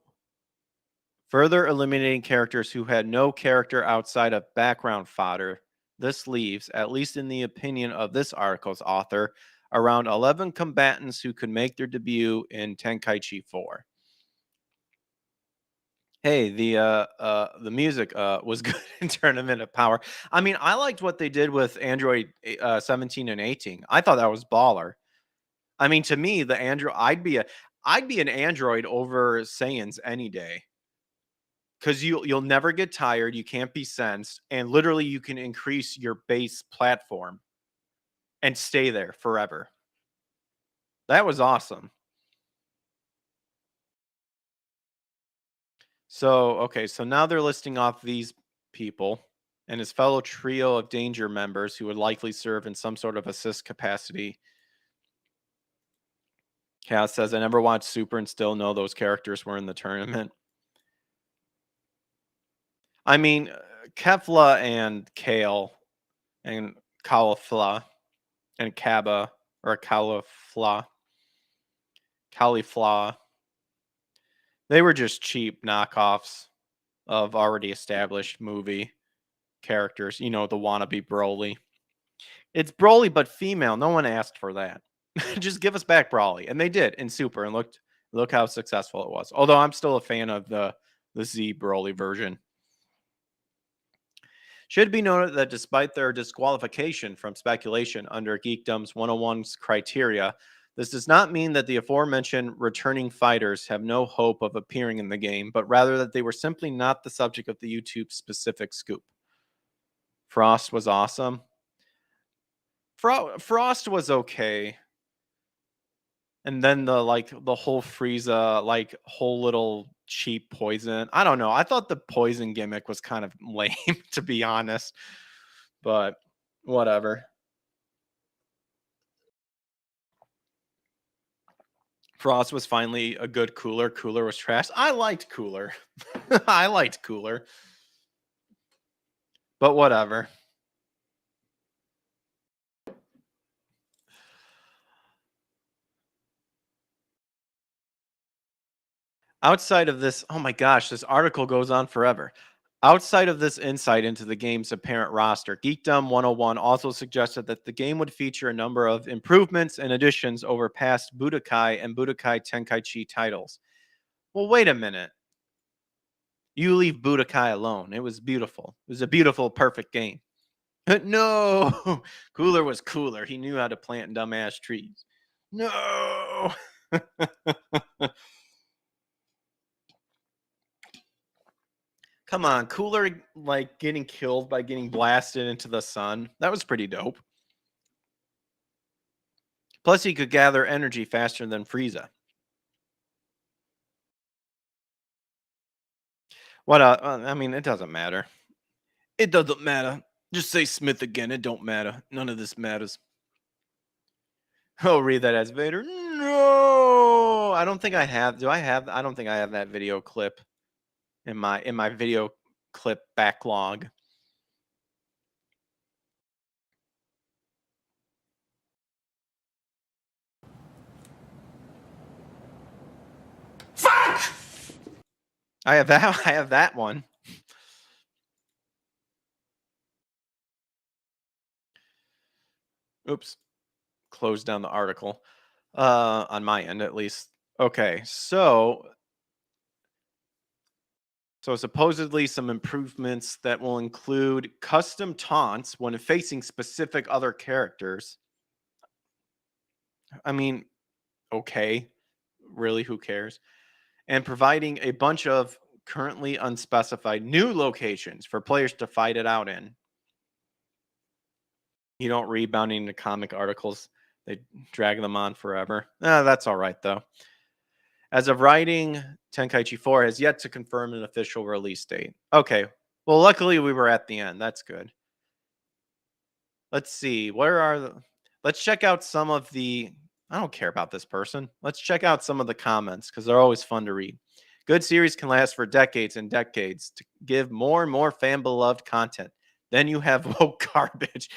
further eliminating characters who had no character outside of background fodder. This leaves, at least in the opinion of this article's author, around 11 combatants who could make their debut in Tenkaichi 4. Hey, the music was good in Tournament of Power. I mean, I liked what they did with Android 17 and 18. I thought that was baller. I mean, to me, the Android I'd be an Android over Saiyans any day. Cuz you'll never get tired, you can't be sensed, and literally you can increase your base platform and stay there forever. That was awesome. So, okay, so now they're listing off these people and his fellow trio of danger members who would likely serve in some sort of assist capacity. Cass says, I never watched Super and still know those characters were in the tournament. I mean, Kefla and Kale and Caulifla and Kaba or Caulifla, they were just cheap knockoffs of already established movie characters. You know, the wannabe Broly. It's Broly, but female. No one asked for that. Just give us back Broly, and they did in Super. And look how successful it was. Although I'm still a fan of the Z Broly version. Should be noted that despite their disqualification from speculation under Geekdom's 101's criteria, this does not mean that the aforementioned returning fighters have no hope of appearing in the game, but rather that they were simply not the subject of the YouTube specific scoop. Frost was awesome. Frost was okay. And then the whole Frieza whole little cheap poison. I don't know. I thought the poison gimmick was kind of lame to be honest, but whatever. Frost was finally a good Cooler. Cooler was trash. I liked Cooler. I liked Cooler. But whatever. Outside of this, oh my gosh, this article goes on forever. Outside of this insight into the game's apparent roster, Geekdom 101 also suggested that the game would feature a number of improvements and additions over past Budokai and Budokai Tenkaichi titles. Well, wait a minute. You leave Budokai alone. It was beautiful. It was a beautiful, perfect game. No, Cooler was cooler. He knew how to plant dumbass trees. No. Come on, Cooler like getting killed by getting blasted into the sun. That was pretty dope. Plus, he could gather energy faster than Frieza. What? I mean, it doesn't matter. It doesn't matter. Just say Smith again. It don't matter. None of this matters. Oh, read that as Vader. No, I don't think I have. Do I have? I don't think I have that video clip in my video clip backlog. I have that. I have that one. Oops, closed down the article. On my end, at least. Okay, so supposedly some improvements that will include custom taunts when facing specific other characters. I mean, okay, really, who cares? And providing a bunch of currently unspecified new locations for players to fight it out in. You don't rebounding the comic articles. They drag them on forever. That's all right though. As of writing, Tenkaichi 4 has yet to confirm an official release date. Okay. Well, luckily we were at the end. That's good. Let's see. Where are the Let's check out some of the I don't care about this person. Let's check out some of the comments because they're always fun to read. Good series can last for decades and decades to give more and more fan beloved content. Then you have woke garbage.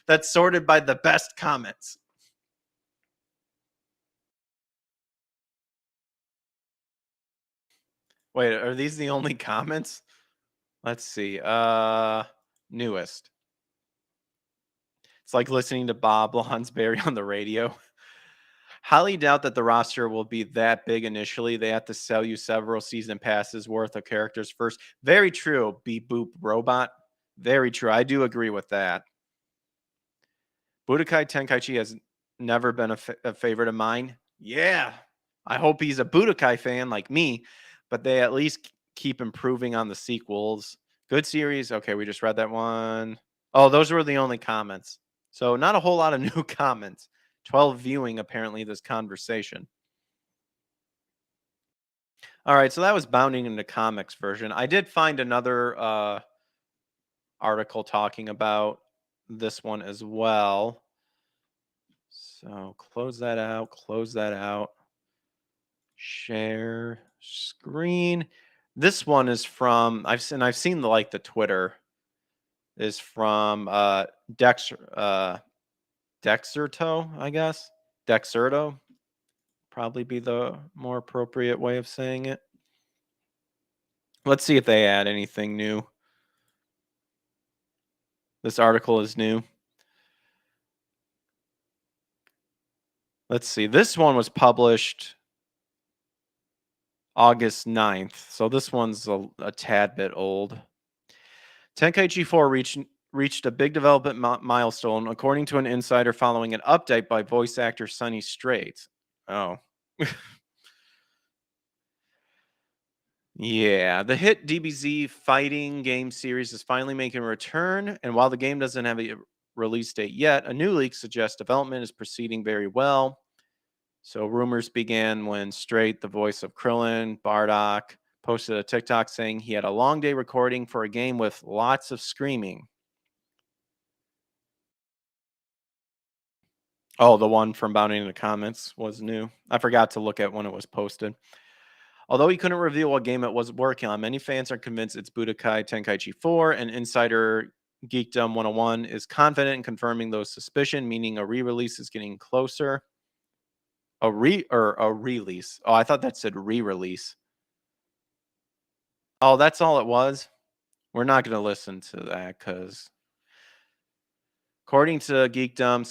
That's sorted by the best comments. Wait, are these the only comments? Let's see. Newest. It's like listening to Bob Lonsberry on the radio. Highly doubt that the roster will be that big initially. They have to sell you several season passes worth of characters first. Very true. Beep boop robot. Very true. I do agree with that. Budokai Tenkaichi has never been a favorite of mine. Yeah. I hope he's a Budokai fan like me, but they at least keep improving on the sequels. Good series. Okay, we just read that one. Oh, those were the only comments. So not a whole lot of new comments. 12 viewing apparently this conversation. All right, so that was Bounding into Comics version. I did find another article talking about this one as well. So close that out, share screen. This one is from I've seen the Twitter is from Dexerto, I guess. Dexerto probably be the more appropriate way of saying it. Let's see if they add anything new. This article is new. Let's see. This one was published August 9th. So this one's a tad bit old. Tenkaichi 4 reached a big development milestone, according to an insider following an update by voice actor Sonny Strait. Oh. Yeah, the hit DBZ fighting game series is finally making a return, and while the game doesn't have a release date yet, a new leak suggests development is proceeding very well. So rumors began when Strait, the voice of Krillin, Bardock, posted a TikTok saying he had a long day recording for a game with lots of screaming. Oh, the one from Bounding in the Comments was new. I forgot to look at when it was posted. Although he couldn't reveal what game it was working on, many fans are convinced it's Budokai Tenkaichi 4, and insider Geekdom 101 is confident in confirming those suspicions, meaning a re-release is getting closer. A release. Oh, I thought that said re-release. Oh, that's all it was. We're not going to listen to that because, according to Geekdom,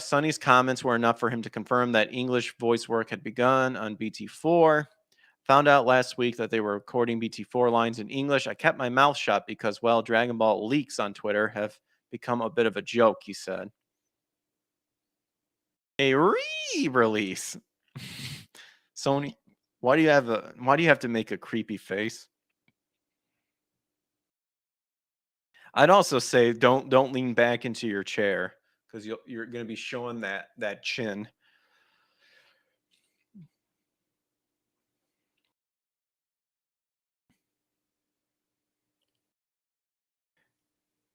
Sonny's comments were enough for him to confirm that English voice work had begun on BT4. Found out last week that they were recording BT4 lines in English. I kept my mouth shut because, well, Dragon Ball leaks on Twitter have become a bit of a joke, he said. A re-release. Sony, why do you have to make a creepy face? I'd also say don't lean back into your chair because you're going to be showing that chin.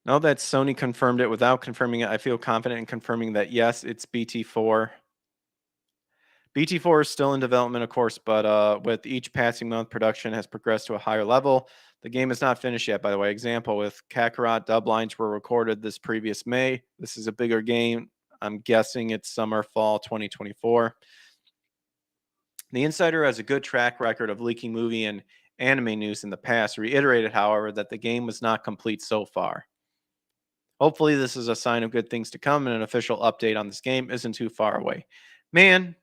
Now that Sony confirmed it without confirming it, I feel confident in confirming that yes, it's BT4. BT4 is still in development, of course, but with each passing month, production has progressed to a higher level. The game is not finished yet, by the way. Example, with Kakarot, dub lines were recorded this previous May. This is a bigger game. I'm guessing it's summer, fall 2024. The insider has a good track record of leaking movie and anime news in the past, reiterated, however, that the game was not complete so far. Hopefully, this is a sign of good things to come, and an official update on this game isn't too far away. Man,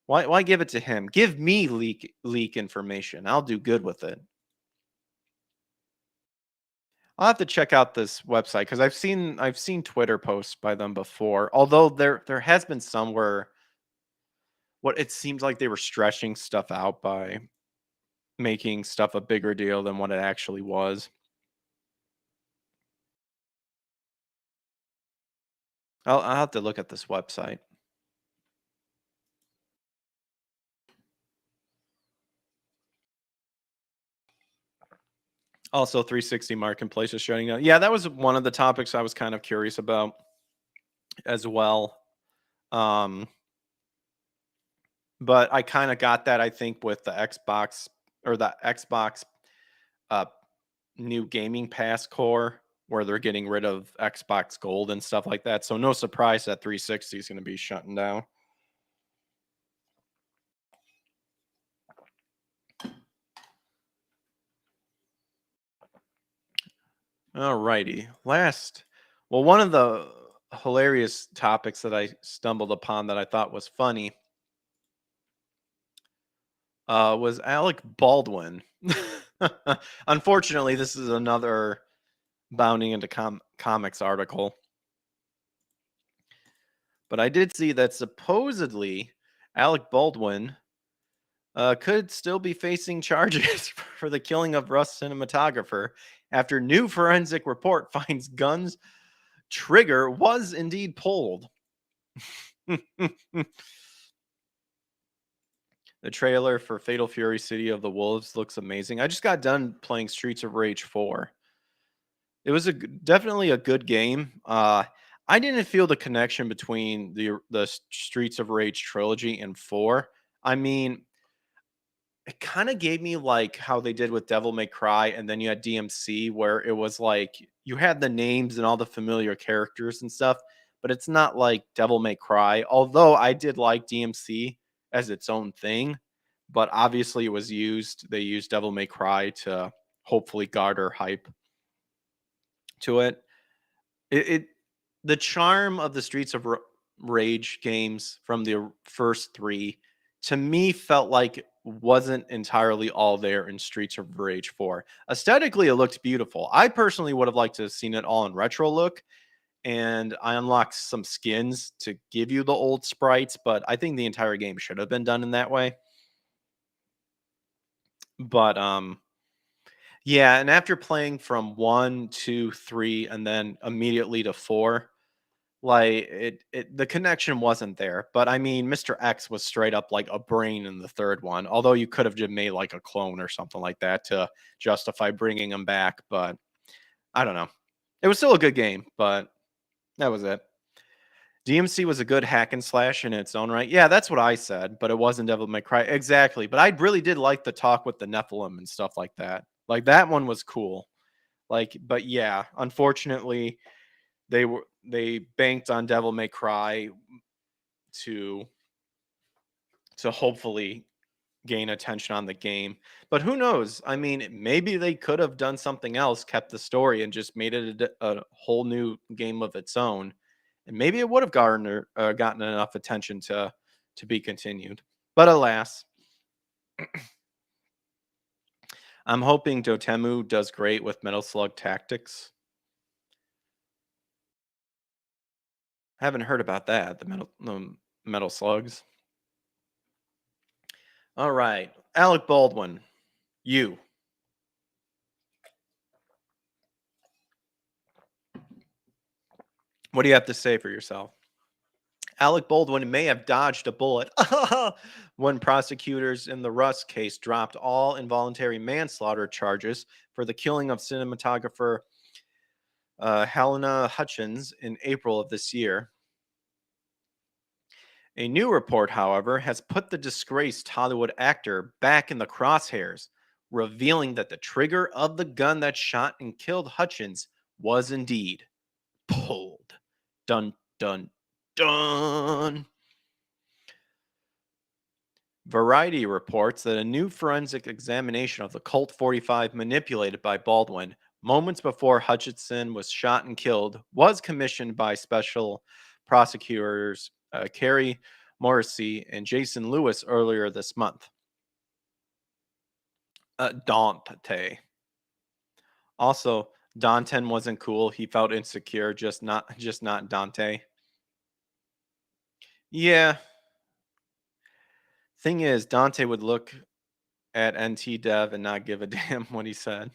why give it to him? Give me leak information. I'll do good with it. I'll have to check out this website because I've seen Twitter posts by them before. Although there has been some where what it seems like they were stretching stuff out by making stuff a bigger deal than what it actually was. I'll have to look at this website. Also, 360 Marketplace is shutting down. Yeah, that was one of the topics I was kind of curious about as well. Um, but I kind of got that, I think, with the Xbox or the Xbox uh, new gaming pass core, where they're getting rid of Xbox Gold and stuff like that. So no surprise that 360 is going to be shutting down. All righty. One of the hilarious topics that I stumbled upon that I thought was funny was Alec Baldwin. Unfortunately, this is another bounding into comics article. But I did see that supposedly Alec Baldwin could still be facing charges for the killing of Russ cinematographer after new forensic report finds guns trigger was indeed pulled. The trailer for Fatal Fury City of the Wolves looks amazing. I just got done playing Streets of Rage 4. It was definitely a good game. I didn't feel the connection between the Streets of Rage trilogy and 4. I mean, it kind of gave me like how they did with Devil May Cry, and then you had DMC, where it was like you had the names and all the familiar characters and stuff, but it's not like Devil May Cry. Although I did like DMC as its own thing, but obviously it was they used Devil May Cry to hopefully garner hype to it. It the charm of the Streets of Rage games from the first 3 to me felt like wasn't entirely all there in Streets of Rage 4. Aesthetically, it looked beautiful. I personally would have liked to have seen it all in retro look, and I unlocked some skins to give you the old sprites, but I think the entire game should have been done in that way. But yeah, and after playing from 1, 2, 3, and then immediately to 4, like the connection wasn't there. But I mean, Mr. X was straight up like a brain in the third one. Although you could have just made like a clone or something like that to justify bringing him back. But I don't know. It was still a good game, but that was it. DMC was a good hack and slash in its own right. Yeah, that's what I said, but it wasn't Devil May Cry. Exactly. But I really did like the talk with the Nephilim and stuff like that. Like that one was cool. Like, but yeah, unfortunately, they banked on Devil May Cry to hopefully gain attention on the game. But who knows? I mean, maybe they could have done something else, kept the story, and just made it a whole new game of its own. And maybe it would have gotten enough attention to be continued. But alas, I'm hoping Dotemu does great with Metal Slug Tactics. I haven't heard about that. The Metal Slugs. All right, Alec Baldwin, you. What do you have to say for yourself? Alec Baldwin may have dodged a bullet when prosecutors in the Russ case dropped all involuntary manslaughter charges for the killing of cinematographer Helena Hutchins in April of this year. A new report, however, has put the disgraced Hollywood actor back in the crosshairs, revealing that the trigger of the gun that shot and killed Hutchins was indeed pulled. Dun, dun, dun. Variety reports that a new forensic examination of the Colt 45 manipulated by Baldwin moments before Hutchinson was shot and killed was commissioned by special prosecutors Kerry Morrissey and Jason Lewis earlier this month. Dante. Also, Danton wasn't cool. He felt insecure, just not Dante. Yeah. Thing is, Dante would look at NT Dev and not give a damn what he said.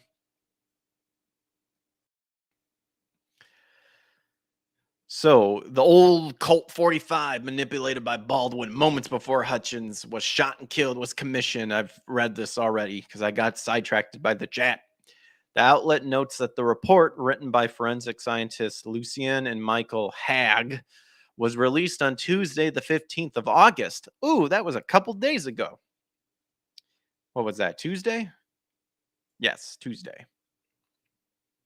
So, the old Colt 45 manipulated by Baldwin moments before Hutchins was shot and killed was commissioned. I've read this already because I got sidetracked by the chat. The outlet notes that the report, written by forensic scientists Lucien and Michael Hag, was released on Tuesday, the 15th of August. Ooh, that was a couple days ago. What was that, Tuesday? Yes, Tuesday.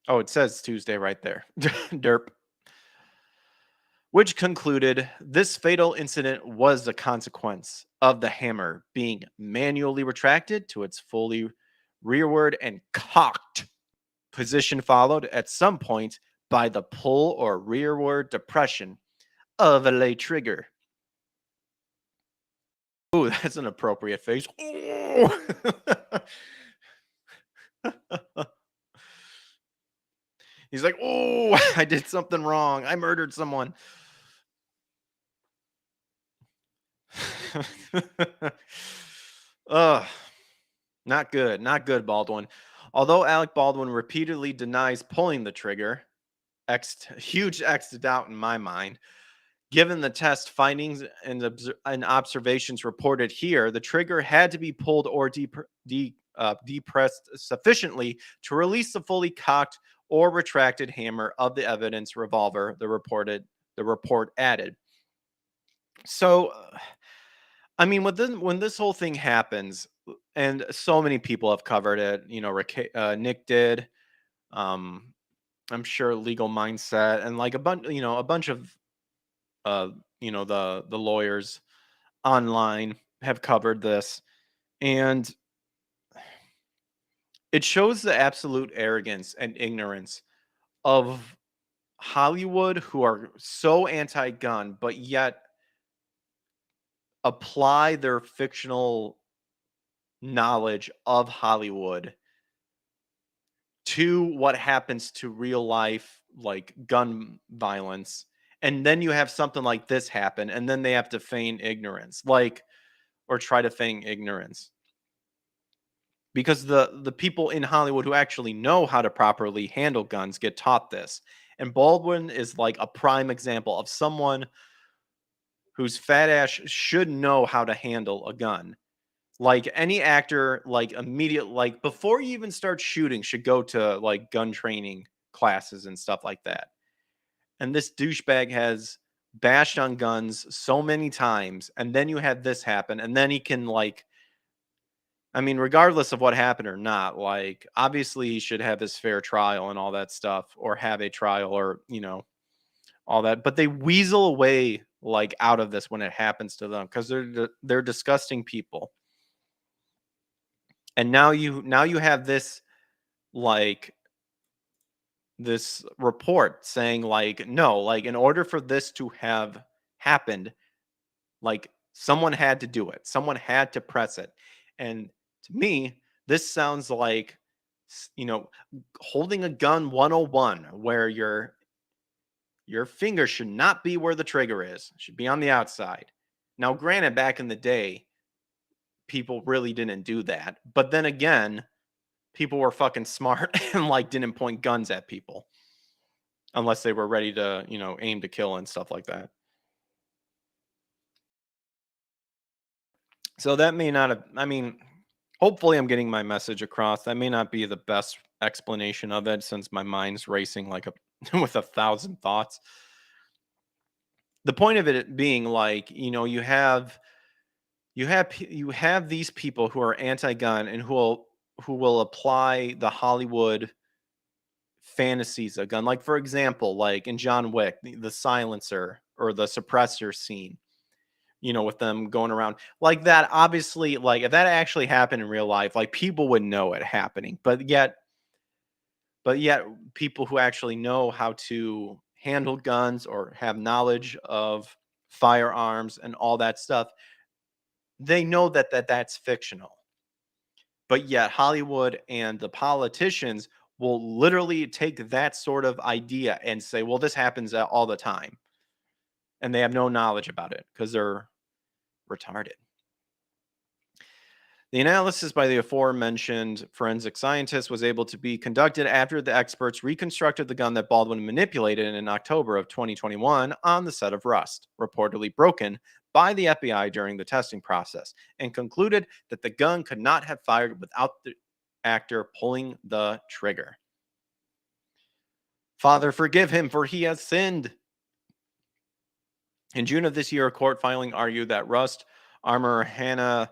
Oh, it says Tuesday right there. Derp. Which concluded this fatal incident was the consequence of the hammer being manually retracted to its fully rearward and cocked position, followed at some point by the pull or rearward depression of a lay trigger. Ooh, that's an appropriate face. Ooh. He's like, oh, I did something wrong. I murdered someone. Ugh. Not good. Not good, Baldwin. Although Alec Baldwin repeatedly denies pulling the trigger, huge X to doubt in my mind. Given the test findings and observations reported here, the trigger had to be pulled or depressed sufficiently to release the fully cocked or retracted hammer of the evidence revolver. The report added. So, I mean, when this whole thing happens, and so many people have covered it. Nick did. Um, I'm sure Legal Mindset and like a bunch of uh, the lawyers online have covered this, and it shows the absolute arrogance and ignorance of Hollywood, who are so anti-gun, but yet apply their fictional knowledge of Hollywood to what happens to real life, like gun violence. And then you have something like this happen, and then they have to feign ignorance, or try to feign ignorance. Because the people in Hollywood who actually know how to properly handle guns get taught this. And Baldwin is like a prime example of someone whose fat ass should know how to handle a gun. Like any actor, like immediate, like before you even start shooting, should go to like gun training classes and stuff like that. And this douchebag has bashed on guns so many times, and then you had this happen, and then he can regardless of what happened or not, like obviously he should have his fair trial and all that stuff, or have a trial, or all that. But they weasel away like out of this when it happens to them because they're disgusting people. And now you have this like this report saying like no, like in order for this to have happened, like someone had to do it, someone had to press it. And to me, this sounds like you know holding a gun 101, where your finger should not be where the trigger is, it should be on the outside. Now granted, back in the day people really didn't do that, but then again, people were fucking smart and like didn't point guns at people unless they were ready to, aim to kill and stuff like that. So that may not have, hopefully I'm getting my message across. That may not be the best explanation of it since my mind's racing like a with 1,000 thoughts. The point of it being like, you have these people who are anti-gun and who will apply the Hollywood fantasies of gun. Like for example, like in John Wick, the silencer or the suppressor scene. with them going around like that. Obviously, like if that actually happened in real life, like people would know it happening. But yet people who actually know how to handle guns or have knowledge of firearms and all that stuff, they know that's fictional. But yet Hollywood and the politicians will literally take that sort of idea and say, well, this happens all the time. And they have no knowledge about it because they're retarded. The analysis by the aforementioned forensic scientist was able to be conducted after the experts reconstructed the gun that Baldwin manipulated in October of 2021 on the set of Rust, reportedly broken by the FBI during the testing process, and concluded that the gun could not have fired without the actor pulling the trigger. Father, forgive him, for he has sinned. In June of this year, a court filing argued that Rust armorer Hannah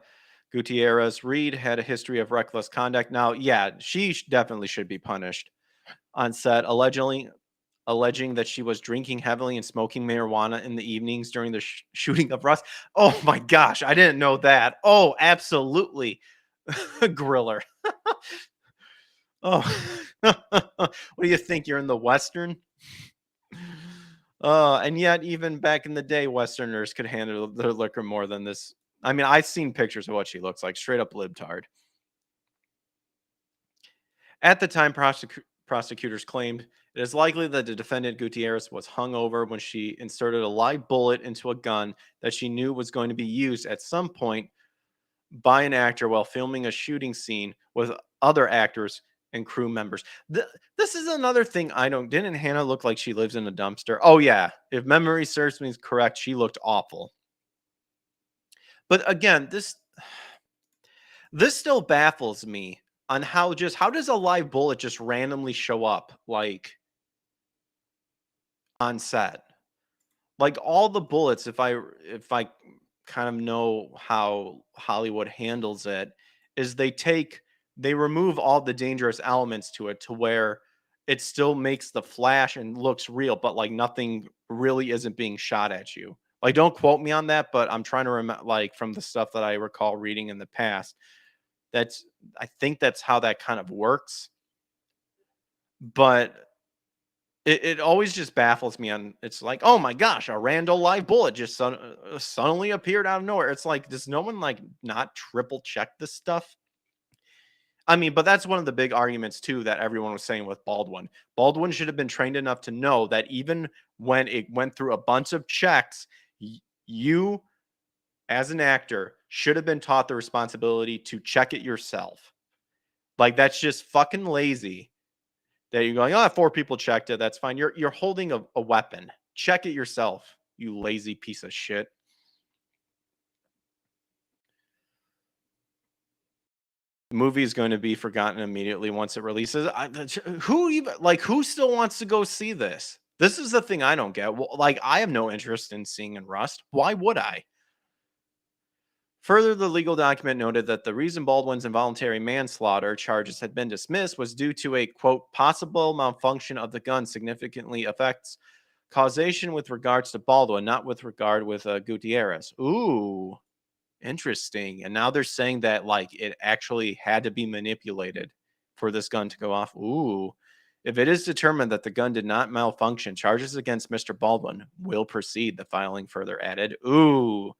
Gutierrez Reed had a history of reckless conduct. Now, yeah, she definitely should be punished on set, alleging that she was drinking heavily and smoking marijuana in the evenings during the shooting of Rust. Oh my gosh, I didn't know that. Oh, absolutely. Griller. Oh, what do you think? You're in the Western? And yet, even back in the day, Westerners could handle their liquor more than this. I mean, I've seen pictures of what she looks like, straight up libtard. At the time, prosecutors claimed it is likely that the defendant Gutierrez was hungover when she inserted a live bullet into a gun that she knew was going to be used at some point by an actor while filming a shooting scene with other actors and crew members. This is another thing I don't. Didn't Hannah look like she lives in a dumpster? Oh yeah, if memory serves me correct, she looked awful. But again, this still baffles me on how does a live bullet just randomly show up like on set? Like all the bullets, if I kind of know how Hollywood handles it, is they remove all the dangerous elements to it to where it still makes the flash and looks real, but like nothing really isn't being shot at you. Like don't quote me on that, but I'm trying to remember like from the stuff that I recall reading in the past. That's I think that's how that kind of works. But it always just baffles me on it's like, "Oh my gosh, a random live bullet just suddenly appeared out of nowhere." It's like, does no one, like, not triple check this stuff? I mean, but that's one of the big arguments too that everyone was saying with Baldwin. Baldwin should have been trained enough to know that even when it went through a bunch of checks, you as an actor should have been taught the responsibility to check it yourself. Like, that's just fucking lazy. That you're going, oh, 4 people checked it. That's fine. You're holding a weapon. Check it yourself, you lazy piece of shit. The movie is going to be forgotten immediately once it releases. Who still wants to go see this? This is the thing I don't get. Well, like I have no interest in seeing in Rust. Why would I? Further, the legal document noted that the reason Baldwin's involuntary manslaughter charges had been dismissed was due to a quote possible malfunction of the gun significantly affects causation with regards to Baldwin, not with regard with Gutierrez. Ooh, interesting. And now they're saying that like it actually had to be manipulated for this gun to go off. Ooh. If it is determined that the gun did not malfunction, charges against Mr. Baldwin will proceed, the filing further added. Ooh.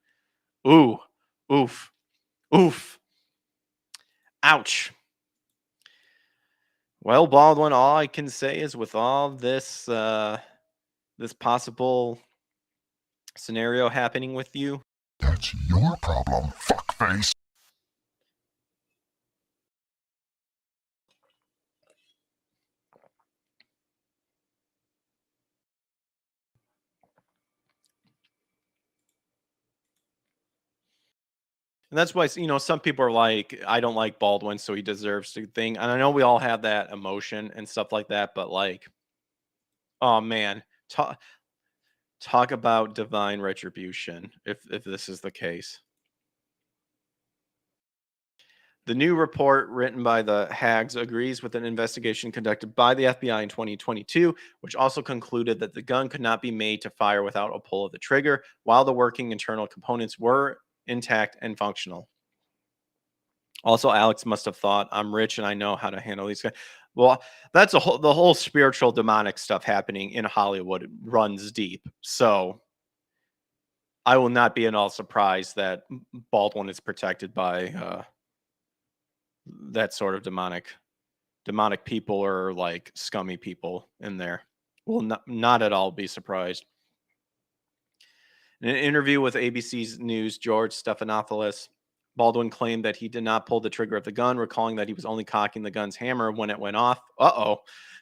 Ooh. Oof. Oof. Ouch. Well, Baldwin, all I can say is with all this this possible scenario happening with you, that's your problem, fuckface. and that's why some people are like, I don't like Baldwin, so he deserves to thing. And I know we all have that emotion and stuff like that, but like, oh man, talk about divine retribution if this is the case. The new report written by the Hags agrees with an investigation conducted by the FBI in 2022, which also concluded that the gun could not be made to fire without a pull of the trigger, while the working internal components were intact and functional. Also, Alex must have thought, I'm rich and I know how to handle these guys. Well, that's the whole spiritual demonic stuff happening in Hollywood runs deep. So I will not be at all surprised that Baldwin is protected by that sort of demonic people or like scummy people in there. Will not at all be surprised. In an interview with ABC's News, George Stephanopoulos, Baldwin claimed that he did not pull the trigger of the gun, recalling that he was only cocking the gun's hammer when it went off.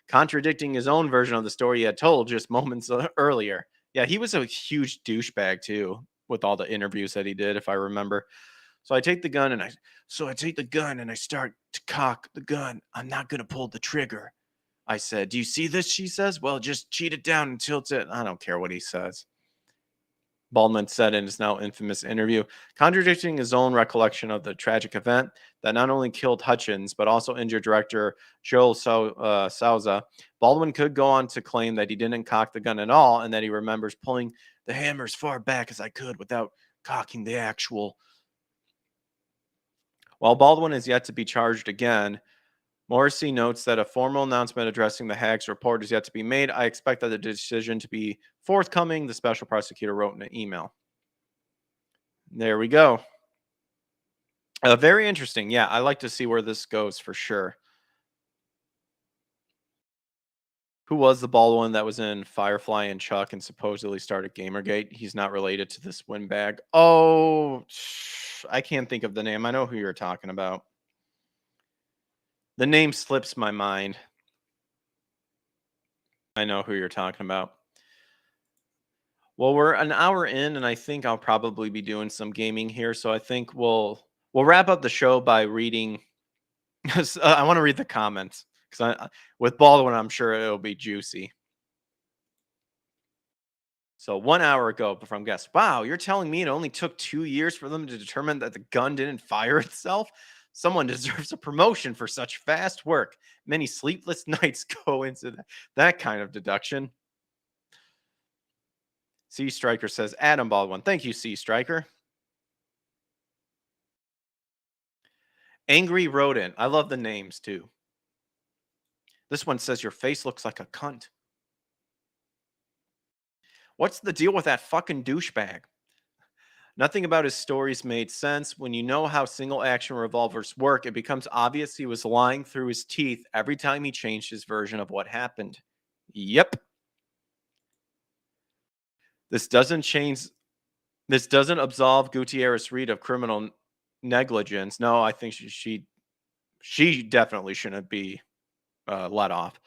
Contradicting his own version of the story he had told just moments earlier. Yeah, he was a huge douchebag too, with all the interviews that he did, if I remember. So I take the gun and I start to cock the gun. I'm not gonna pull the trigger. I said, "Do you see this?" She says. "Well, just cheat it down and tilt it." I don't care what he says. Baldwin said in his now infamous interview, contradicting his own recollection of the tragic event that not only killed Hutchins, but also injured director Joel Souza. Baldwin could go on to claim that he didn't cock the gun at all and that he remembers pulling the hammer as far back as I could without cocking the actual. While Baldwin is yet to be charged again, Morrissey notes that a formal announcement addressing the Hags report is yet to be made. I expect that the decision to be forthcoming, the special prosecutor wrote in an email. There we go. Very interesting. Yeah, I like to see where this goes for sure. Who was the Baldwin that was in Firefly and Chuck and supposedly started Gamergate? He's not related to this windbag. Oh, I can't think of the name. I know who you're talking about. The name slips my mind. I know who you're talking about. Well, we're an hour in, and I think I'll probably be doing some gaming here. So I think we'll wrap up the show by reading. I want to read the comments because with Baldwin, I'm sure it'll be juicy. So 1 hour ago, from guest, wow, you're telling me it only took 2 years for them to determine that the gun didn't fire itself? Someone deserves a promotion for such fast work. Many sleepless nights go into that kind of deduction. C Striker says, Adam Baldwin. Thank you, C Striker. Angry Rodent. I love the names too. This one says, your face looks like a cunt. What's the deal with that fucking douchebag? Nothing about his stories made sense. When you know how single action revolvers work, it becomes obvious he was lying through his teeth every time he changed his version of what happened. Yep. This doesn't absolve Gutierrez Reed of criminal negligence. No, I think she definitely shouldn't be let off.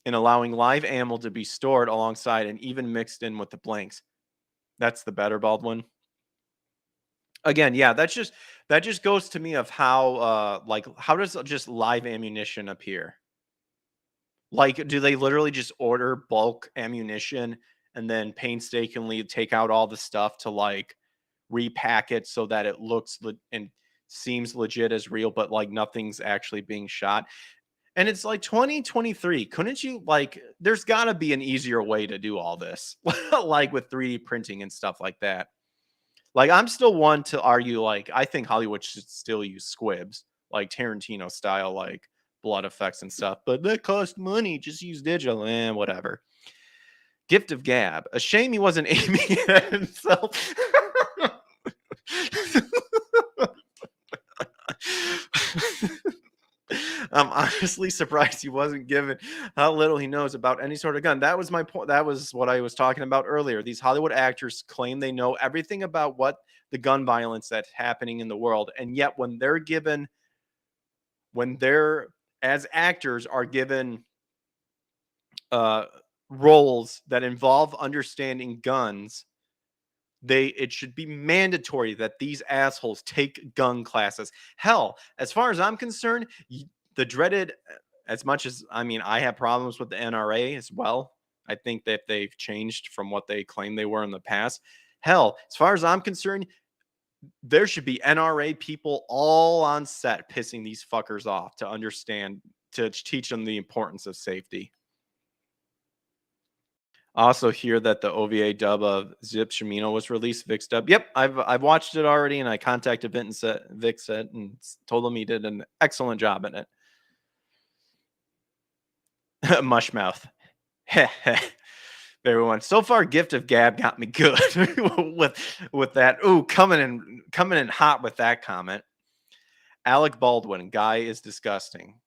In allowing live ammo to be stored alongside and even mixed in with the blanks. That's the better Baldwin. Again, yeah, that just goes to me of how how does just live ammunition appear? Like, do they literally just order bulk ammunition and then painstakingly take out all the stuff to like repack it so that it looks and seems legit as real, but like nothing's actually being shot? And it's like 2023. Couldn't you there's got to be an easier way to do all this, like with 3D printing and stuff like that. Like, I'm still one to argue, like, I think Hollywood should still use squibs, like Tarantino style, like blood effects and stuff, but that costs money. Just use digital and whatever. Gift of Gab. A shame he wasn't aiming at himself. I'm honestly surprised he wasn't given how little he knows about any sort of gun. That was my point. That was what I was talking about earlier. These Hollywood actors claim they know everything about what the gun violence that's happening in the world. And yet when they're as actors are given uh roles that involve understanding guns, it should be mandatory that these assholes take gun classes. Hell, as far as I'm concerned, the dreaded, as much as I have problems with the NRA as well. I think that they've changed from what they claim they were in the past. Hell, as far as I'm concerned, there should be NRA people all on set pissing these fuckers off to understand, to teach them the importance of safety. Also hear that the OVA dub of Zip Shamino was released, Vic's dub. Yep, I've watched it already, and I contacted Vic said and told him he did an excellent job in it. Mushmouth. Everyone. So far, Gift of Gab got me good with that. Ooh, coming in hot with that comment. Alec Baldwin, guy is disgusting.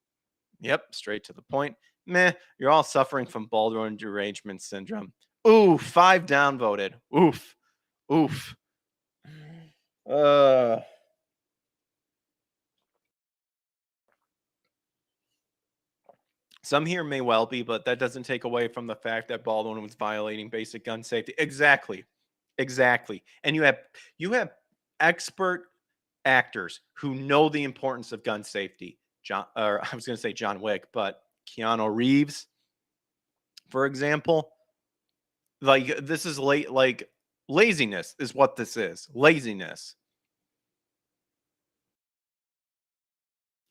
Yep, straight to the point. Meh, you're all suffering from Baldwin derangement syndrome. Ooh, 5 downvoted. Oof. Oof. Some here may well be, but that doesn't take away from the fact that Baldwin was violating basic gun safety. Exactly. Exactly. And you have expert actors who know the importance of gun safety. I was going to say John Wick, but Keanu Reeves, for example, like this is like laziness is what this is. Laziness.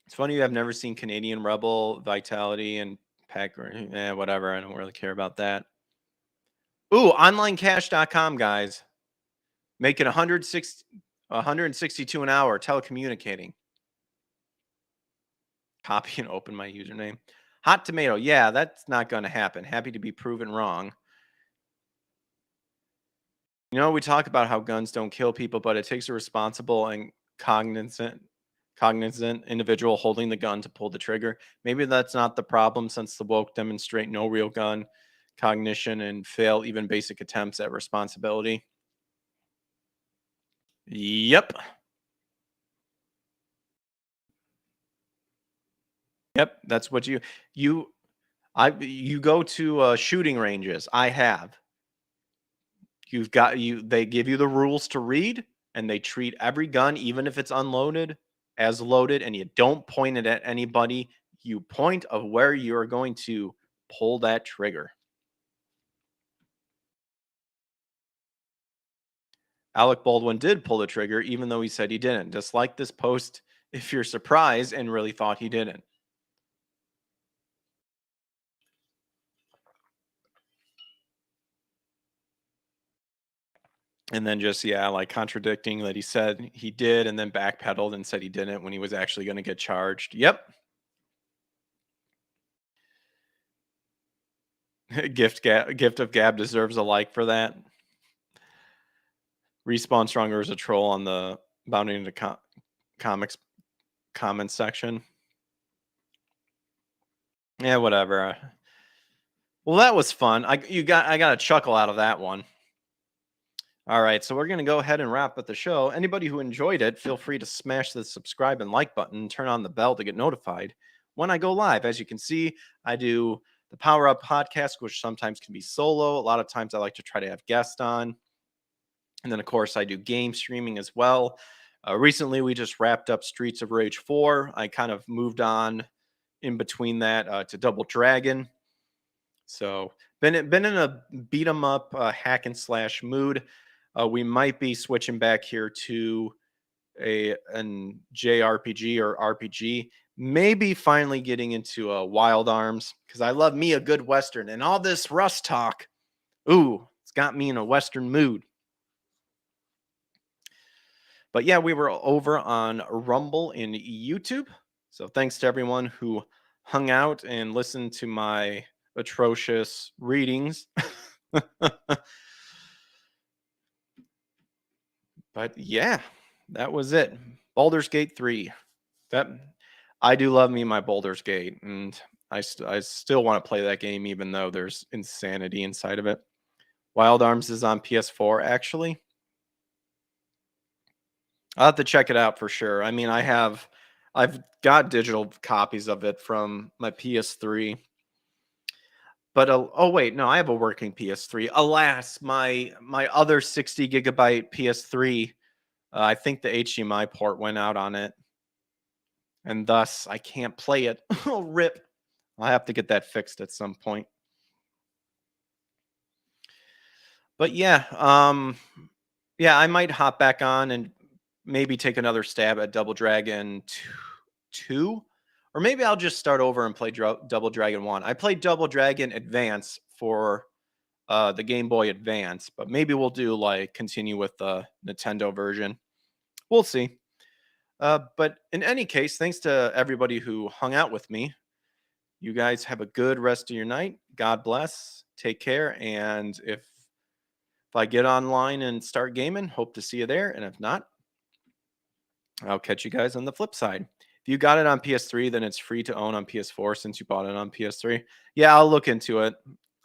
It's funny I've never seen Canadian Rebel, Vitality, and Pack. Whatever. I don't really care about that. Ooh, onlinecash.com, guys. Making 162 an hour telecommunicating. Copy and open my username. Hot tomato. Yeah, that's not going to happen. Happy to be proven wrong. You know, we talk about how guns don't kill people, but it takes a responsible and cognizant individual holding the gun to pull the trigger. Maybe that's not the problem, since the woke demonstrate no real gun cognition and fail even basic attempts at responsibility. Yep. Yep, that's what you go to shooting ranges. I have. They give you the rules to read, and they treat every gun, even if it's unloaded, as loaded, and you don't point it at anybody. You point of where you're going to pull that trigger. Alec Baldwin did pull the trigger, even though he said he didn't. Dislike this post if you're surprised and really thought he didn't. And then just, like contradicting that he said he did and then backpedaled and said he didn't when he was actually going to get charged. Yep. Gift of Gab deserves a like for that. Respawn Stronger is a troll on the Bounding into Comics comments section. Yeah, whatever. Well, that was fun. I got a chuckle out of that one. All right, so we're going to go ahead and wrap up the show. Anybody who enjoyed it, feel free to smash the subscribe and like button and turn on the bell to get notified when I go live. As you can see, I do the Power Up podcast, which sometimes can be solo. A lot of times I like to try to have guests on. And then, of course, I do game streaming as well. Recently, we just wrapped up Streets of Rage 4. I kind of moved on in between that to Double Dragon. So been in a beat 'em up hack and slash mood. We might be switching back here to an JRPG or RPG. Maybe finally getting into Wild Arms, because I love me a good Western, and all this Rust talk. Ooh, it's got me in a Western mood. But yeah, we were over on Rumble and YouTube. So thanks to everyone who hung out and listened to my atrocious readings. But yeah, that was it. Baldur's Gate 3. That I do love me my Baldur's Gate, and I still want to play that game even though there's insanity inside of it. Wild Arms is on PS4 actually. I'll have to check it out for sure. I mean, I've got digital copies of it from my PS3. But oh wait, no, I have a working PS3. Alas, my other 60 gigabyte PS3, I think the HDMI port went out on it, and thus I can't play it. Oh, rip! I'll have to get that fixed at some point. But yeah, I might hop back on and maybe take another stab at Double Dragon 2, or maybe I'll just start over and play Double Dragon 1. I played Double Dragon Advance for the Game Boy Advance, but maybe we'll do like continue with the Nintendo version. We'll see. But in any case, thanks to everybody who hung out with me. You guys have a good rest of your night. God bless. Take care. And if I get online and start gaming, hope to see you there. And if not, I'll catch you guys on the flip side. If you got it on PS3, then it's free to own on PS4 since you bought it on PS3. Yeah, I'll look into it.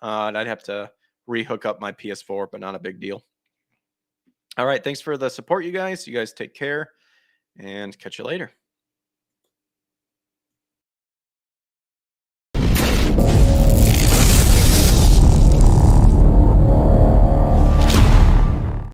I'd have to rehook up my PS4, but not a big deal. All right. Thanks for the support, you guys. You guys take care and catch you later.